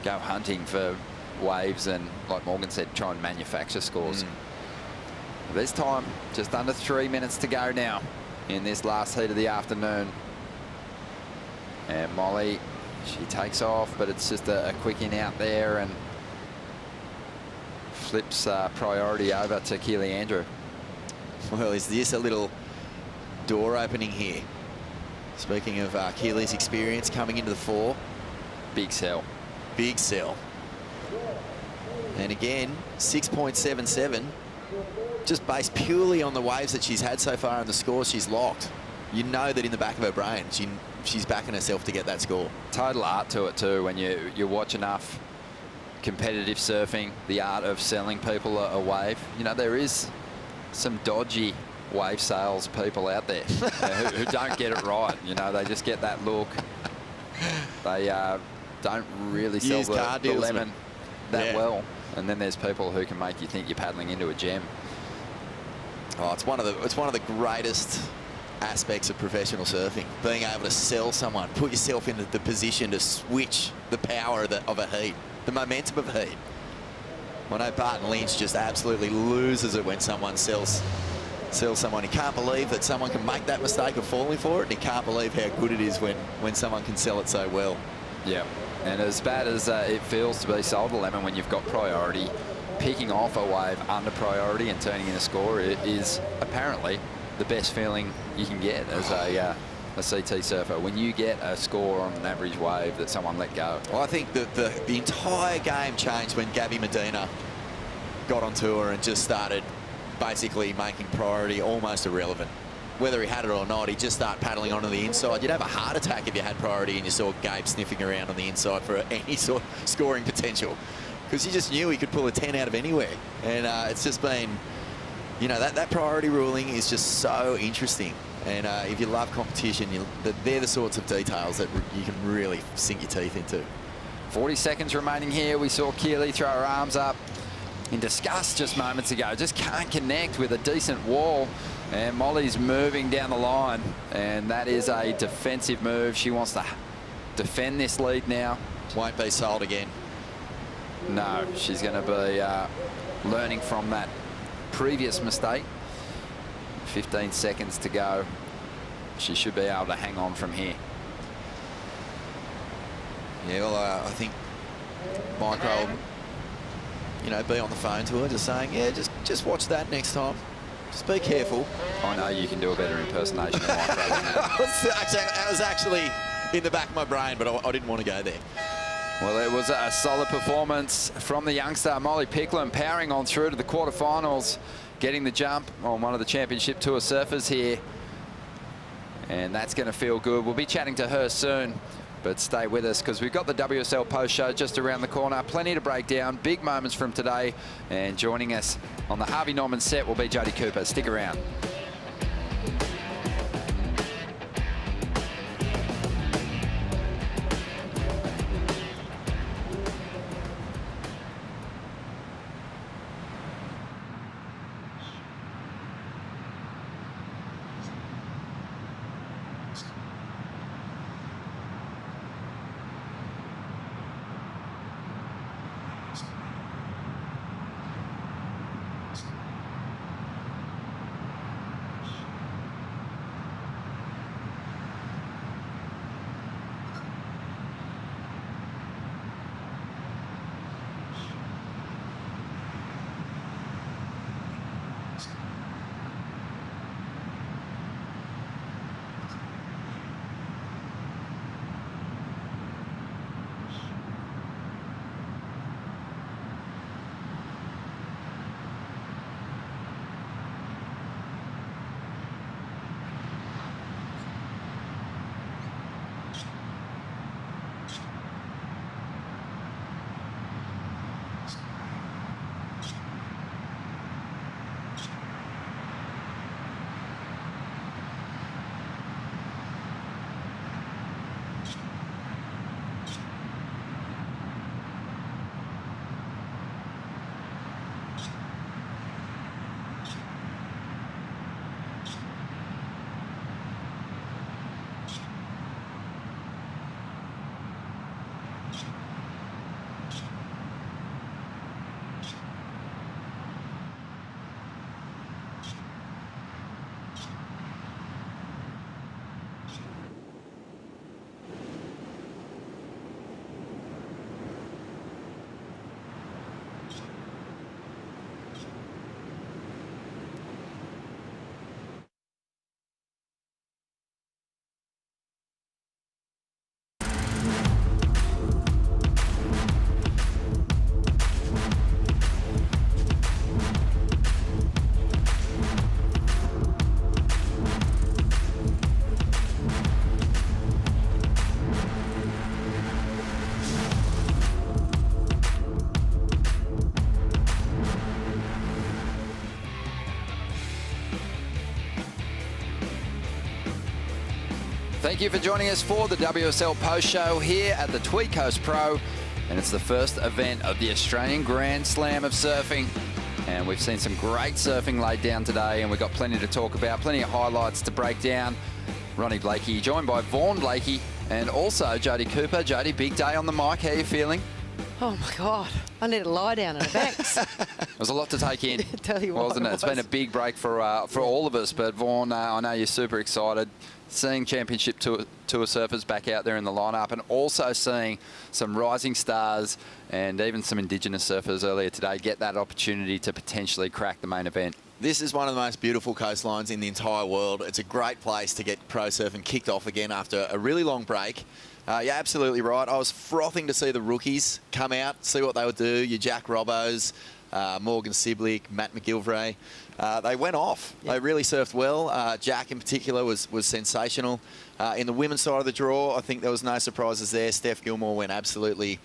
go hunting for waves and, like Morgan said, try and manufacture scores. This time, just under 3 minutes to go now in this last heat of the afternoon. And Molly, she takes off, but it's just a quick in out there and flips priority over to Keely Andrew. Well, is this a little door opening here? Speaking of Keely's experience coming into the fore. Big sell. Big sell. And again, 6.77, just based purely on the waves that she's had so far and the scores she's locked. You know that in the back of her brain, she's backing herself to get that score. Total art to it too when you watch enough competitive surfing, the art of selling people a wave. You know, there is some dodgy wave sales people out there who don't get it right. You know, they just get that look. They don't really sell the lemon that well. And then there's people who can make you think you're paddling into a gem. Oh, it's one of the greatest aspects of professional surfing, being able to sell someone, put yourself into the position to switch the power of a heat, the momentum of a heat. I know Barton Lynch just absolutely loses it when someone sells someone. He can't believe that someone can make that mistake of falling for it, and he can't believe how good it is when someone can sell it so well. Yeah, and as bad as it feels to be sold a lemon when you've got priority, picking off a wave under priority and turning in a score is apparently the best feeling you can get as a CT surfer, when you get a score on an average wave that someone let go. Well, I think that the entire game changed when Gabby Medina got on tour and just started basically making priority almost irrelevant. Whether he had it or not, he'd just start paddling onto the inside. You'd have a heart attack if you had priority and you saw Gabe sniffing around on the inside for any sort of scoring potential, because you just knew he could pull a 10 out of anywhere. And it's just been, you know, that priority ruling is just so interesting. And if you love competition, they're the sorts of details that you can really sink your teeth into. 40 seconds remaining here. We saw Keely throw her arms up in disgust just moments ago. Just can't connect with a decent wall. And Molly's moving down the line. And that is a defensive move. She wants to defend this lead now. Won't be sold again. No, she's going to be learning from that previous mistake. 15 seconds to go. She should be able to hang on from here. Yeah, well, I think Mike will, you know, be on the phone to her, just saying, yeah, just watch that next time. Just be careful. I know you can do a better impersonation of Mike than that. I was actually in the back of my brain, but I didn't want to go there. Well, it was a solid performance from the youngster, Molly Picklum, powering on through to the quarterfinals, getting the jump on one of the championship tour surfers here. And that's going to feel good. We'll be chatting to her soon, but stay with us because we've got the WSL post show just around the corner. Plenty to break down, big moments from today. And joining us on the Harvey Norman set will be Jodie Cooper. Stick around. Thank you for joining us for the WSL Post Show here at the Tweed Coast Pro. And it's the first event of the Australian Grand Slam of surfing. And we've seen some great surfing laid down today, and we've got plenty to talk about, plenty of highlights to break down. Ronnie Blakey, joined by Vaughan Blakey, and also Jodie Cooper. Jodie, big day on the mic. How are you feeling? Oh my God, I need to lie down in a Bex. It was a lot to take in, Tell you what, wasn't it? It's been a big break for all of us. But Vaughan, I know you're super excited seeing Championship Tour surfers back out there in the lineup, and also seeing some rising stars and even some Indigenous surfers earlier today get that opportunity to potentially crack the main event. This is one of the most beautiful coastlines in the entire world. It's a great place to get pro surfing kicked off again after a really long break. You're absolutely right. I was frothing to see the rookies come out, see what they would do. Your Jack Robbos, Morgan Siblick, Matt McGilvray. They went off. Yep. They really surfed well. Jack in particular was sensational. In the women's side of the draw, I think there was no surprises there. Steph Gilmore went absolutely,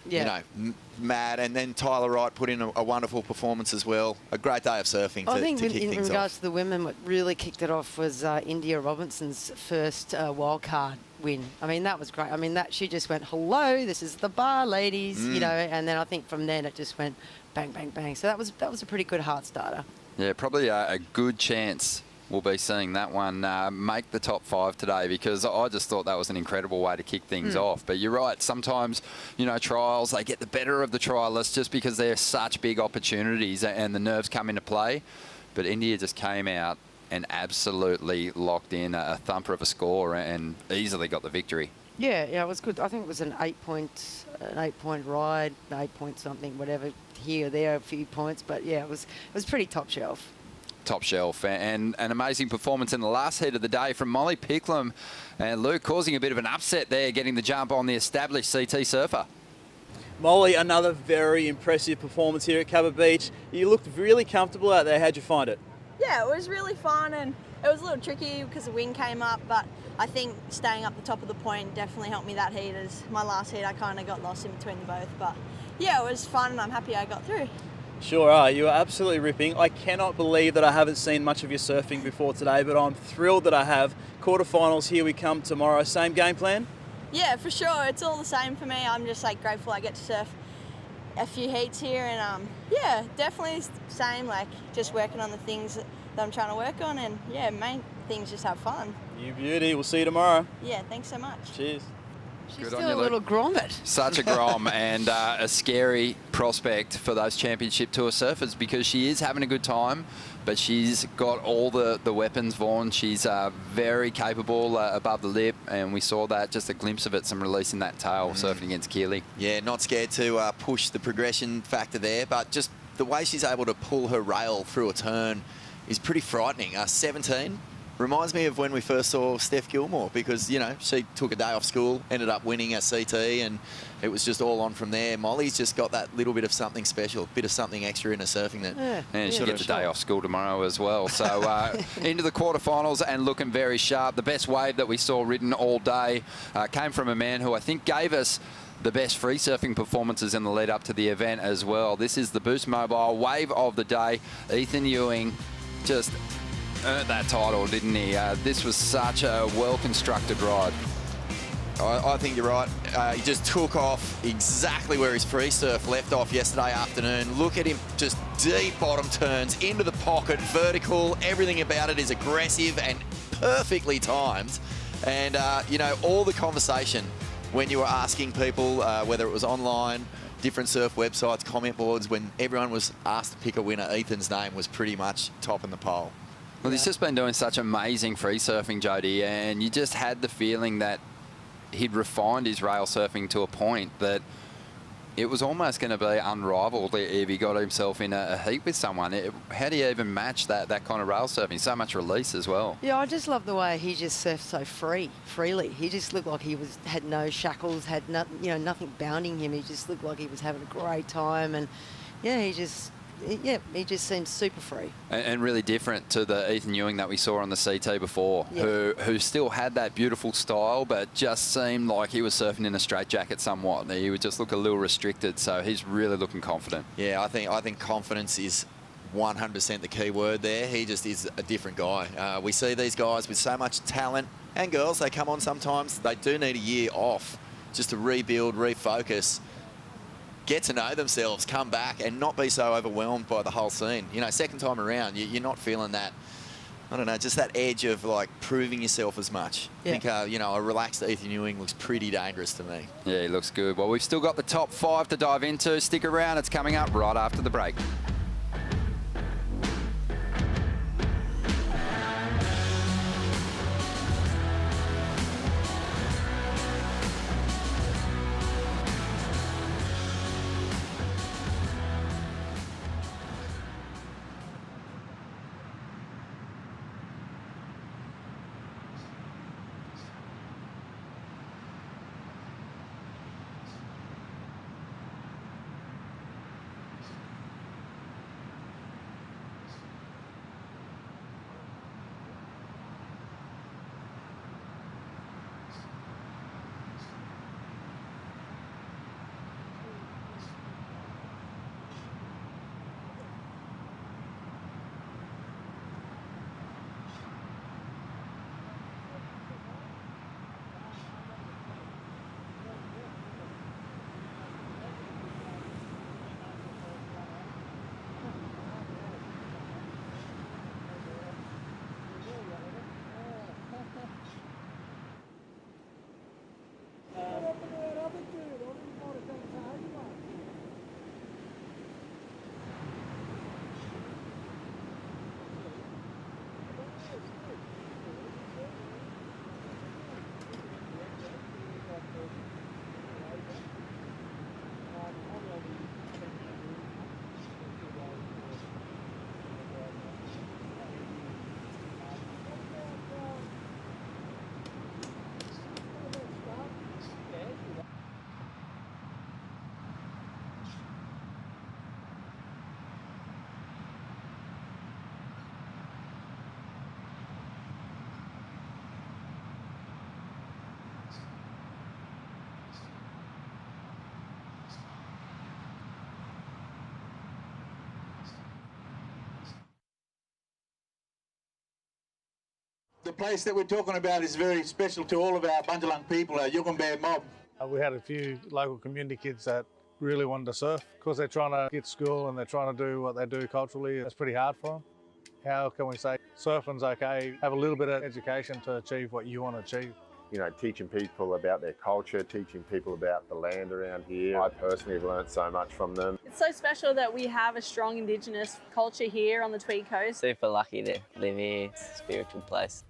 mad. And then Tyler Wright put in a wonderful performance as well. A great day of surfing to kick things off. In regards to the women, what really kicked it off was India Robinson's first wildcard win. I mean, that was great. I mean, she just went, hello, this is the bar, ladies, and then I think from then it just went bang, bang, bang. So that was a pretty good heart starter. Yeah, probably a good chance we'll be seeing that one make the top 5 today, because I just thought that was an incredible way to kick things off. But you're right, sometimes, trials, they get the better of the trialists just because they're such big opportunities and the nerves come into play. But India just came out and absolutely locked in a thumper of a score and easily got the victory. Yeah, it was good. I think it was an 8-point ride, 8 point something, whatever, here or there, a few points. But yeah, it was pretty top shelf. Top shelf, and an amazing performance in the last heat of the day from Molly Picklum, and Luke causing a bit of an upset there, getting the jump on the established CT surfer. Molly, another very impressive performance here at Cabot Beach. You looked really comfortable out there. How'd you find it? Yeah, it was really fun, and it was a little tricky because the wind came up, but I think staying up the top of the point definitely helped me that heat. As my last heat, I kind of got lost in between the both, but yeah, it was fun, and I'm happy I got through. Sure are. You are absolutely ripping. I cannot believe that I haven't seen much of your surfing before today, but I'm thrilled that I have. Quarterfinals, here we come tomorrow. Same game plan? Yeah, for sure. It's all the same for me. I'm just grateful I get to surf a few heats here, and yeah, definitely same, just working on the things that I'm trying to work on, and yeah, main things just have fun. You beauty. We'll see you tomorrow. Yeah, thanks so much. Cheers. She's still a little grommet. Such a grom and a scary prospect for those Championship Tour surfers, because she is having a good time, but she's got all the weapons, Vaughan. She's very capable above the lip, and we saw that, just a glimpse of it, some releasing that tail surfing against Keeley. Yeah, not scared to push the progression factor there, but just the way she's able to pull her rail through a turn is pretty frightening. 17. Reminds me of when we first saw Steph Gilmore, because, she took a day off school, ended up winning a CT, and it was just all on from there. Molly's just got that little bit of something special, bit of something extra in her surfing that. And she gets a day off school tomorrow as well. So into the quarterfinals and looking very sharp. The best wave that we saw ridden all day came from a man who I think gave us the best free surfing performances in the lead up to the event as well. This is the Boost Mobile wave of the day. Ethan Ewing just earned that title, didn't he? This was such a well-constructed ride. I think you're right. He just took off exactly where his free surf left off yesterday afternoon. Look at him, just deep bottom turns into the pocket, vertical. Everything about it is aggressive and perfectly timed. And, all the conversation when you were asking people, whether it was online, different surf websites, comment boards, when everyone was asked to pick a winner, Ethan's name was pretty much top in the poll. Well, he's just been doing such amazing free surfing, Jodie, and you just had the feeling that he'd refined his rail surfing to a point that it was almost going to be unrivaled if he got himself in a heat with someone. How do you even match that kind of rail surfing? So much release as well. Yeah, I just love the way he just surfed so freely. He just looked like he had no shackles, had nothing bounding him. He just looked like he was having a great time, and yeah, he just seemed super free. And really different to the Ethan Ewing that we saw on the CT before, who still had that beautiful style, but just seemed like he was surfing in a straitjacket somewhat. He would just look a little restricted, so he's really looking confident. Yeah, I think confidence is 100% the key word there. He just is a different guy. We see these guys with so much talent, and girls, they come on sometimes. They do need a year off just to rebuild, refocus, get to know themselves, come back and not be so overwhelmed by the whole scene. You know, second time around, you're not feeling that, I don't know, just that edge of like proving yourself as much. Yeah. I think, you know, a relaxed Ethan Ewing looks pretty dangerous to me. Yeah, he looks good. Well, we've still got the top 5 to dive into. Stick around. It's coming up right after the break. The place that we're talking about is very special to all of our Bundjalung people, our Yugambeh mob. We had a few local community kids that really wanted to surf because they're trying to get school and they're trying to do what they do culturally. It's pretty hard for them. How can we say surfing's okay? Have a little bit of education to achieve what you want to achieve. You know, teaching people about their culture, teaching people about the land around here. I personally have learnt so much from them. It's so special that we have a strong Indigenous culture here on the Tweed Coast. Super lucky to live here. It's a spiritual place.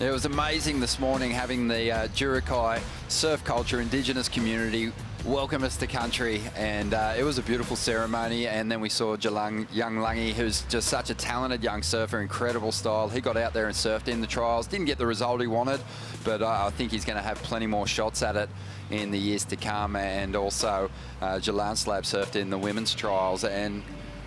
It was amazing this morning having the Jurikai surf culture Indigenous community welcome us to country, and it was a beautiful ceremony. And then we saw young Lungy, who's just such a talented young surfer, incredible style. He got out there and surfed in the trials, didn't get the result he wanted, but I think he's going to have plenty more shots at it in the years to come. And also Jalan Slab surfed in the women's trials, and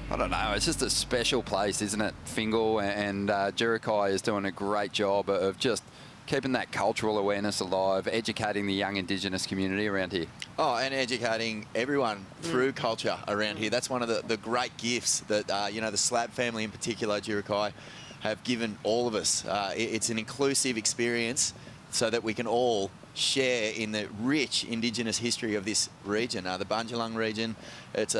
I don't know, it's just a special place, isn't it? Fingal and Jurikai is doing a great job of just keeping that cultural awareness alive, educating the young Indigenous community around here. Oh, and educating everyone through culture around here. That's one of the great gifts that, you know, the Slab family in particular, Jurikai, have given all of us. It's an inclusive experience so that we can all share in the rich Indigenous history of this region, the Bundjalung region. It's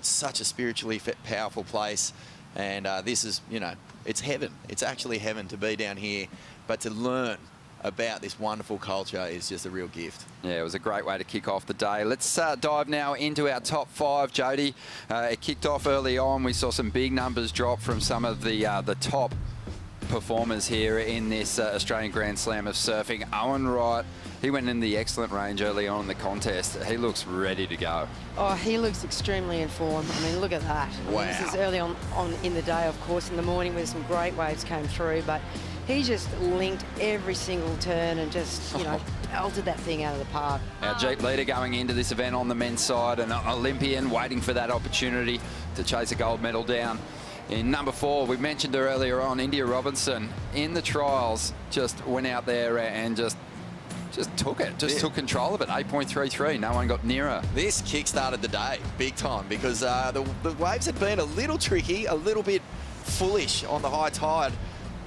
such a spiritually powerful place, and this is, you know, it's heaven. It's actually heaven to be down here, but to learn about this wonderful culture is just a real gift. Yeah, it was a great way to kick off the day. Let's dive now into our top 5, Jody. It kicked off early on. We saw some big numbers drop from some of the top performers here in this Australian Grand Slam of surfing. Owen Wright, he went in the excellent range early on in the contest. He looks ready to go. Oh, he looks extremely in form. I mean, look at that. Wow. This is early on in the day, of course, in the morning when some great waves came through, but he just linked every single turn and just, you know, pelted that thing out of the park. Our Jeep leader going into this event on the men's side, an Olympian waiting for that opportunity to chase a gold medal down. In number 4, we mentioned her earlier on, India Robinson, in the trials, just went out there and just just took it, took control of it. 8.33, no one got nearer. This kick-started the day big time because the waves had been a little tricky, a little bit foolish on the high tide.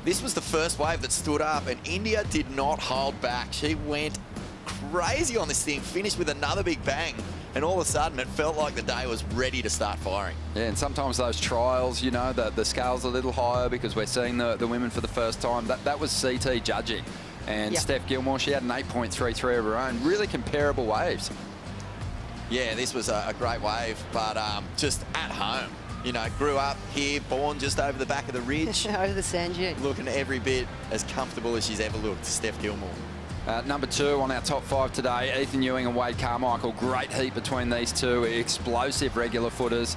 This was the first wave that stood up, and India did not hold back. She went crazy on this thing, finished with another big bang, and all of a sudden it felt like the day was ready to start firing. Yeah, and sometimes those trials, you know, the scale's a little higher because we're seeing the women for the first time. That was CT judging. And Steph Gilmore, she had an 8.33 of her own. Really comparable waves. Yeah, this was a great wave, but just at home. You know, grew up here, born just over the back of the ridge. Over the sand dune. Looking every bit as comfortable as she's ever looked, Steph Gilmore. Number 2 on our top 5 today, Ethan Ewing and Wade Carmichael. Great heat between these two. Explosive regular footers.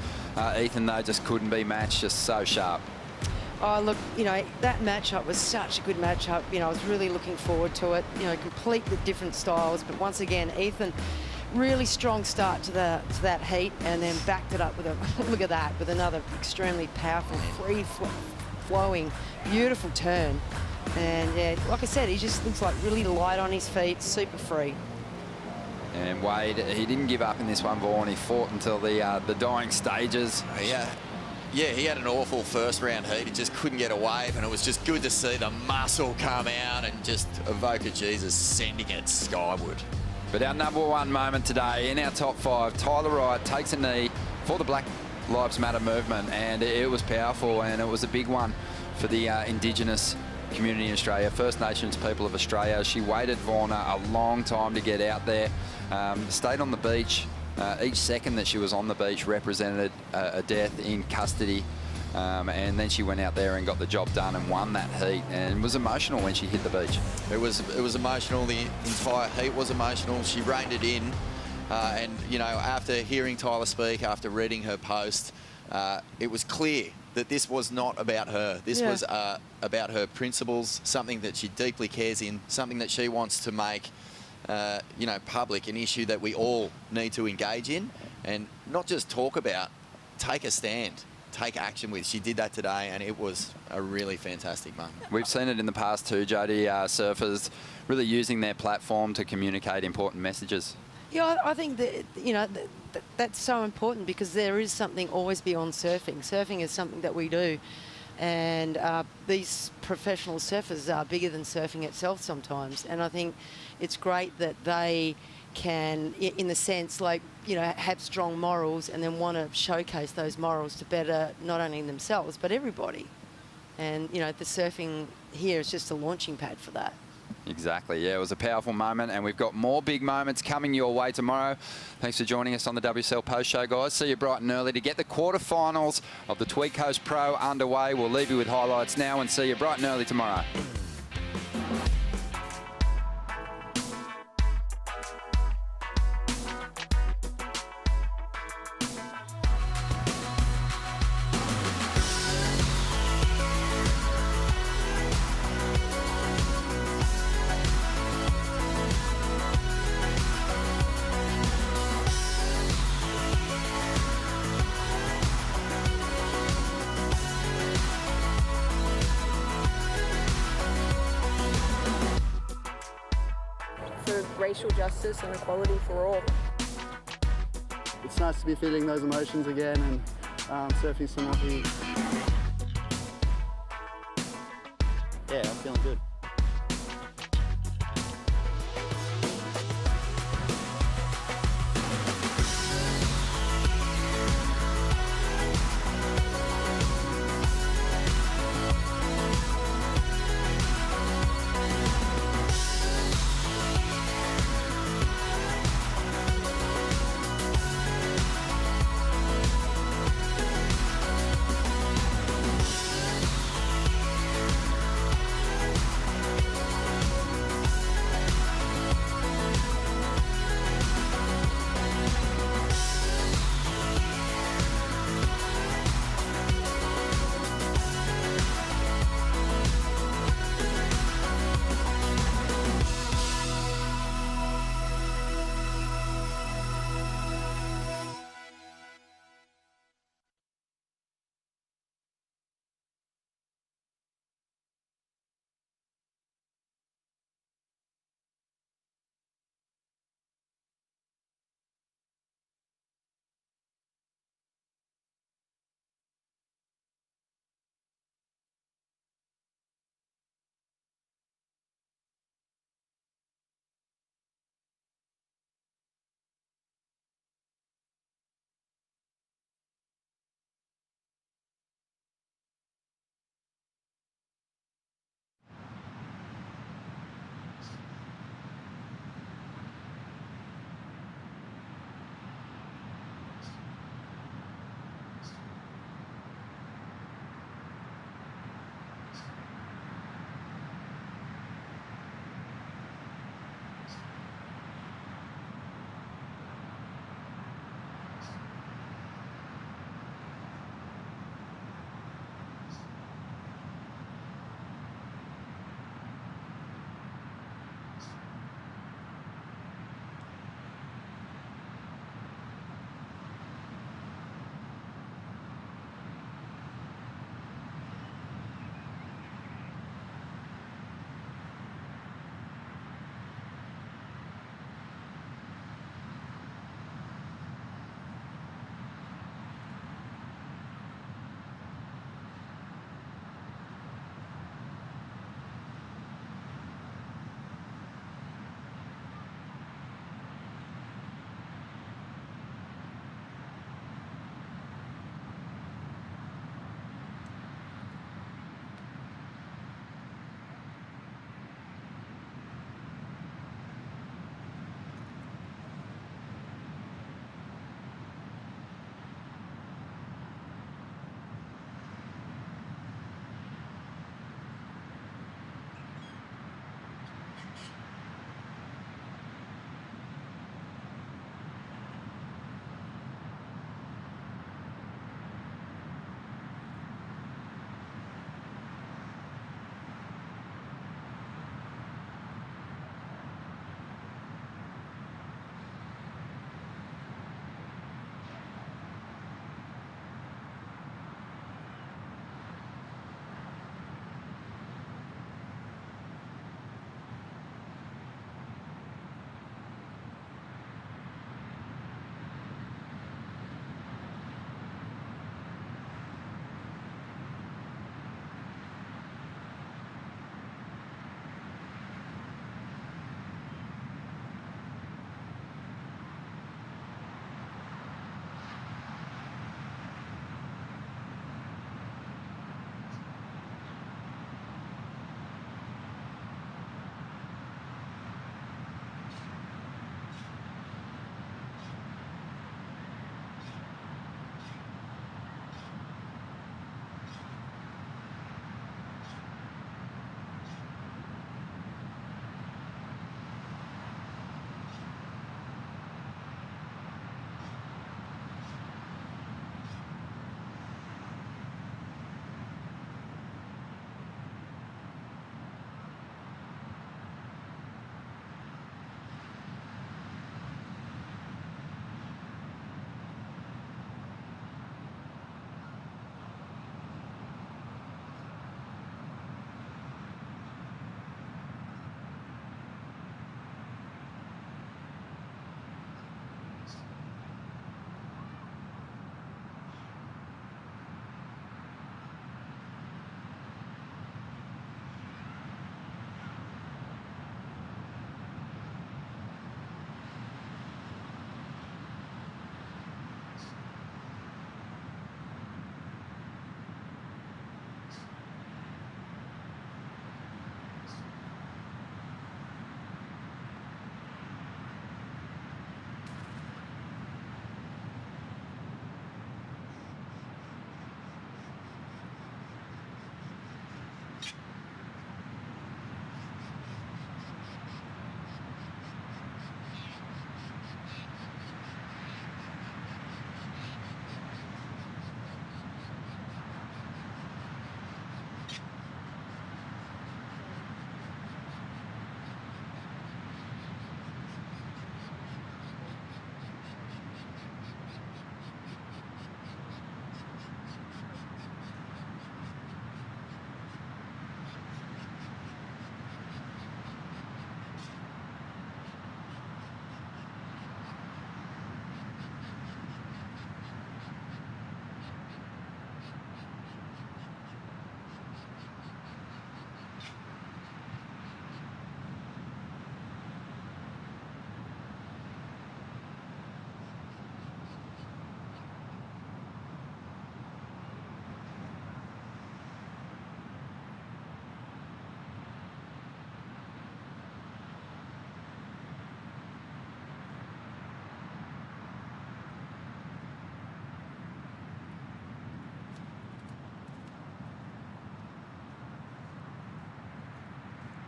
Ethan, though, just couldn't be matched, just so sharp. Oh, look, you know, that matchup was such a good matchup. You know, I was really looking forward to it. You know, completely different styles. But once again, Ethan, really strong start to that heat, and then backed it up with a, look at that, with another extremely powerful, free-flowing, beautiful turn. And, yeah, like I said, he just looks like really light on his feet, super free. And Wade, he didn't give up in this one, Vaughan. He fought until the dying stages. Yeah, he had an awful first round heat. He just couldn't get a wave, and it was just good to see the muscle come out and just Evoca Jesus sending it skyward. But our number 1 moment today in our top 5, Tyler Wright takes a knee for the Black Lives Matter movement, and it was powerful, and it was a big one for the Indigenous community in Australia, First Nations people of Australia. She waited, Vaughan, a long time to get out there, stayed on the beach. Each second that she was on the beach represented a death in custody, and then she went out there and got the job done and won that heat, and it was emotional when she hit the beach. It was emotional. The entire heat was emotional. She reined it in, and you know, after hearing Tyler speak, after reading her post, it was clear that this was not about her. This was about her principles, something that she deeply cares in, something that she wants to make you know, public, an issue that we all need to engage in, and not just talk about, take a stand, take action with. She did that today, and it was a really fantastic moment. We've seen it in the past too, Jodie, surfers really using their platform to communicate important messages. Yeah, I think that, you know, that's so important, because there is something always beyond surfing. Surfing is something that we do. And these professional surfers are bigger than surfing itself sometimes. And I think it's great that they can, in the sense, like, you know, have strong morals and then want to showcase those morals to better not only themselves, but everybody. And, you know, the surfing here is just a launching pad for that. Exactly, yeah, it was a powerful moment, and we've got more big moments coming your way tomorrow. Thanks for joining us on the WSL Post Show, guys. See you bright and early to get the quarterfinals of the Tweed Coast Pro underway. We'll leave you with highlights now and see you bright and early tomorrow. Racial justice and equality for all. It's nice to be feeling those emotions again and surfing some more heat. Yeah, I'm feeling good.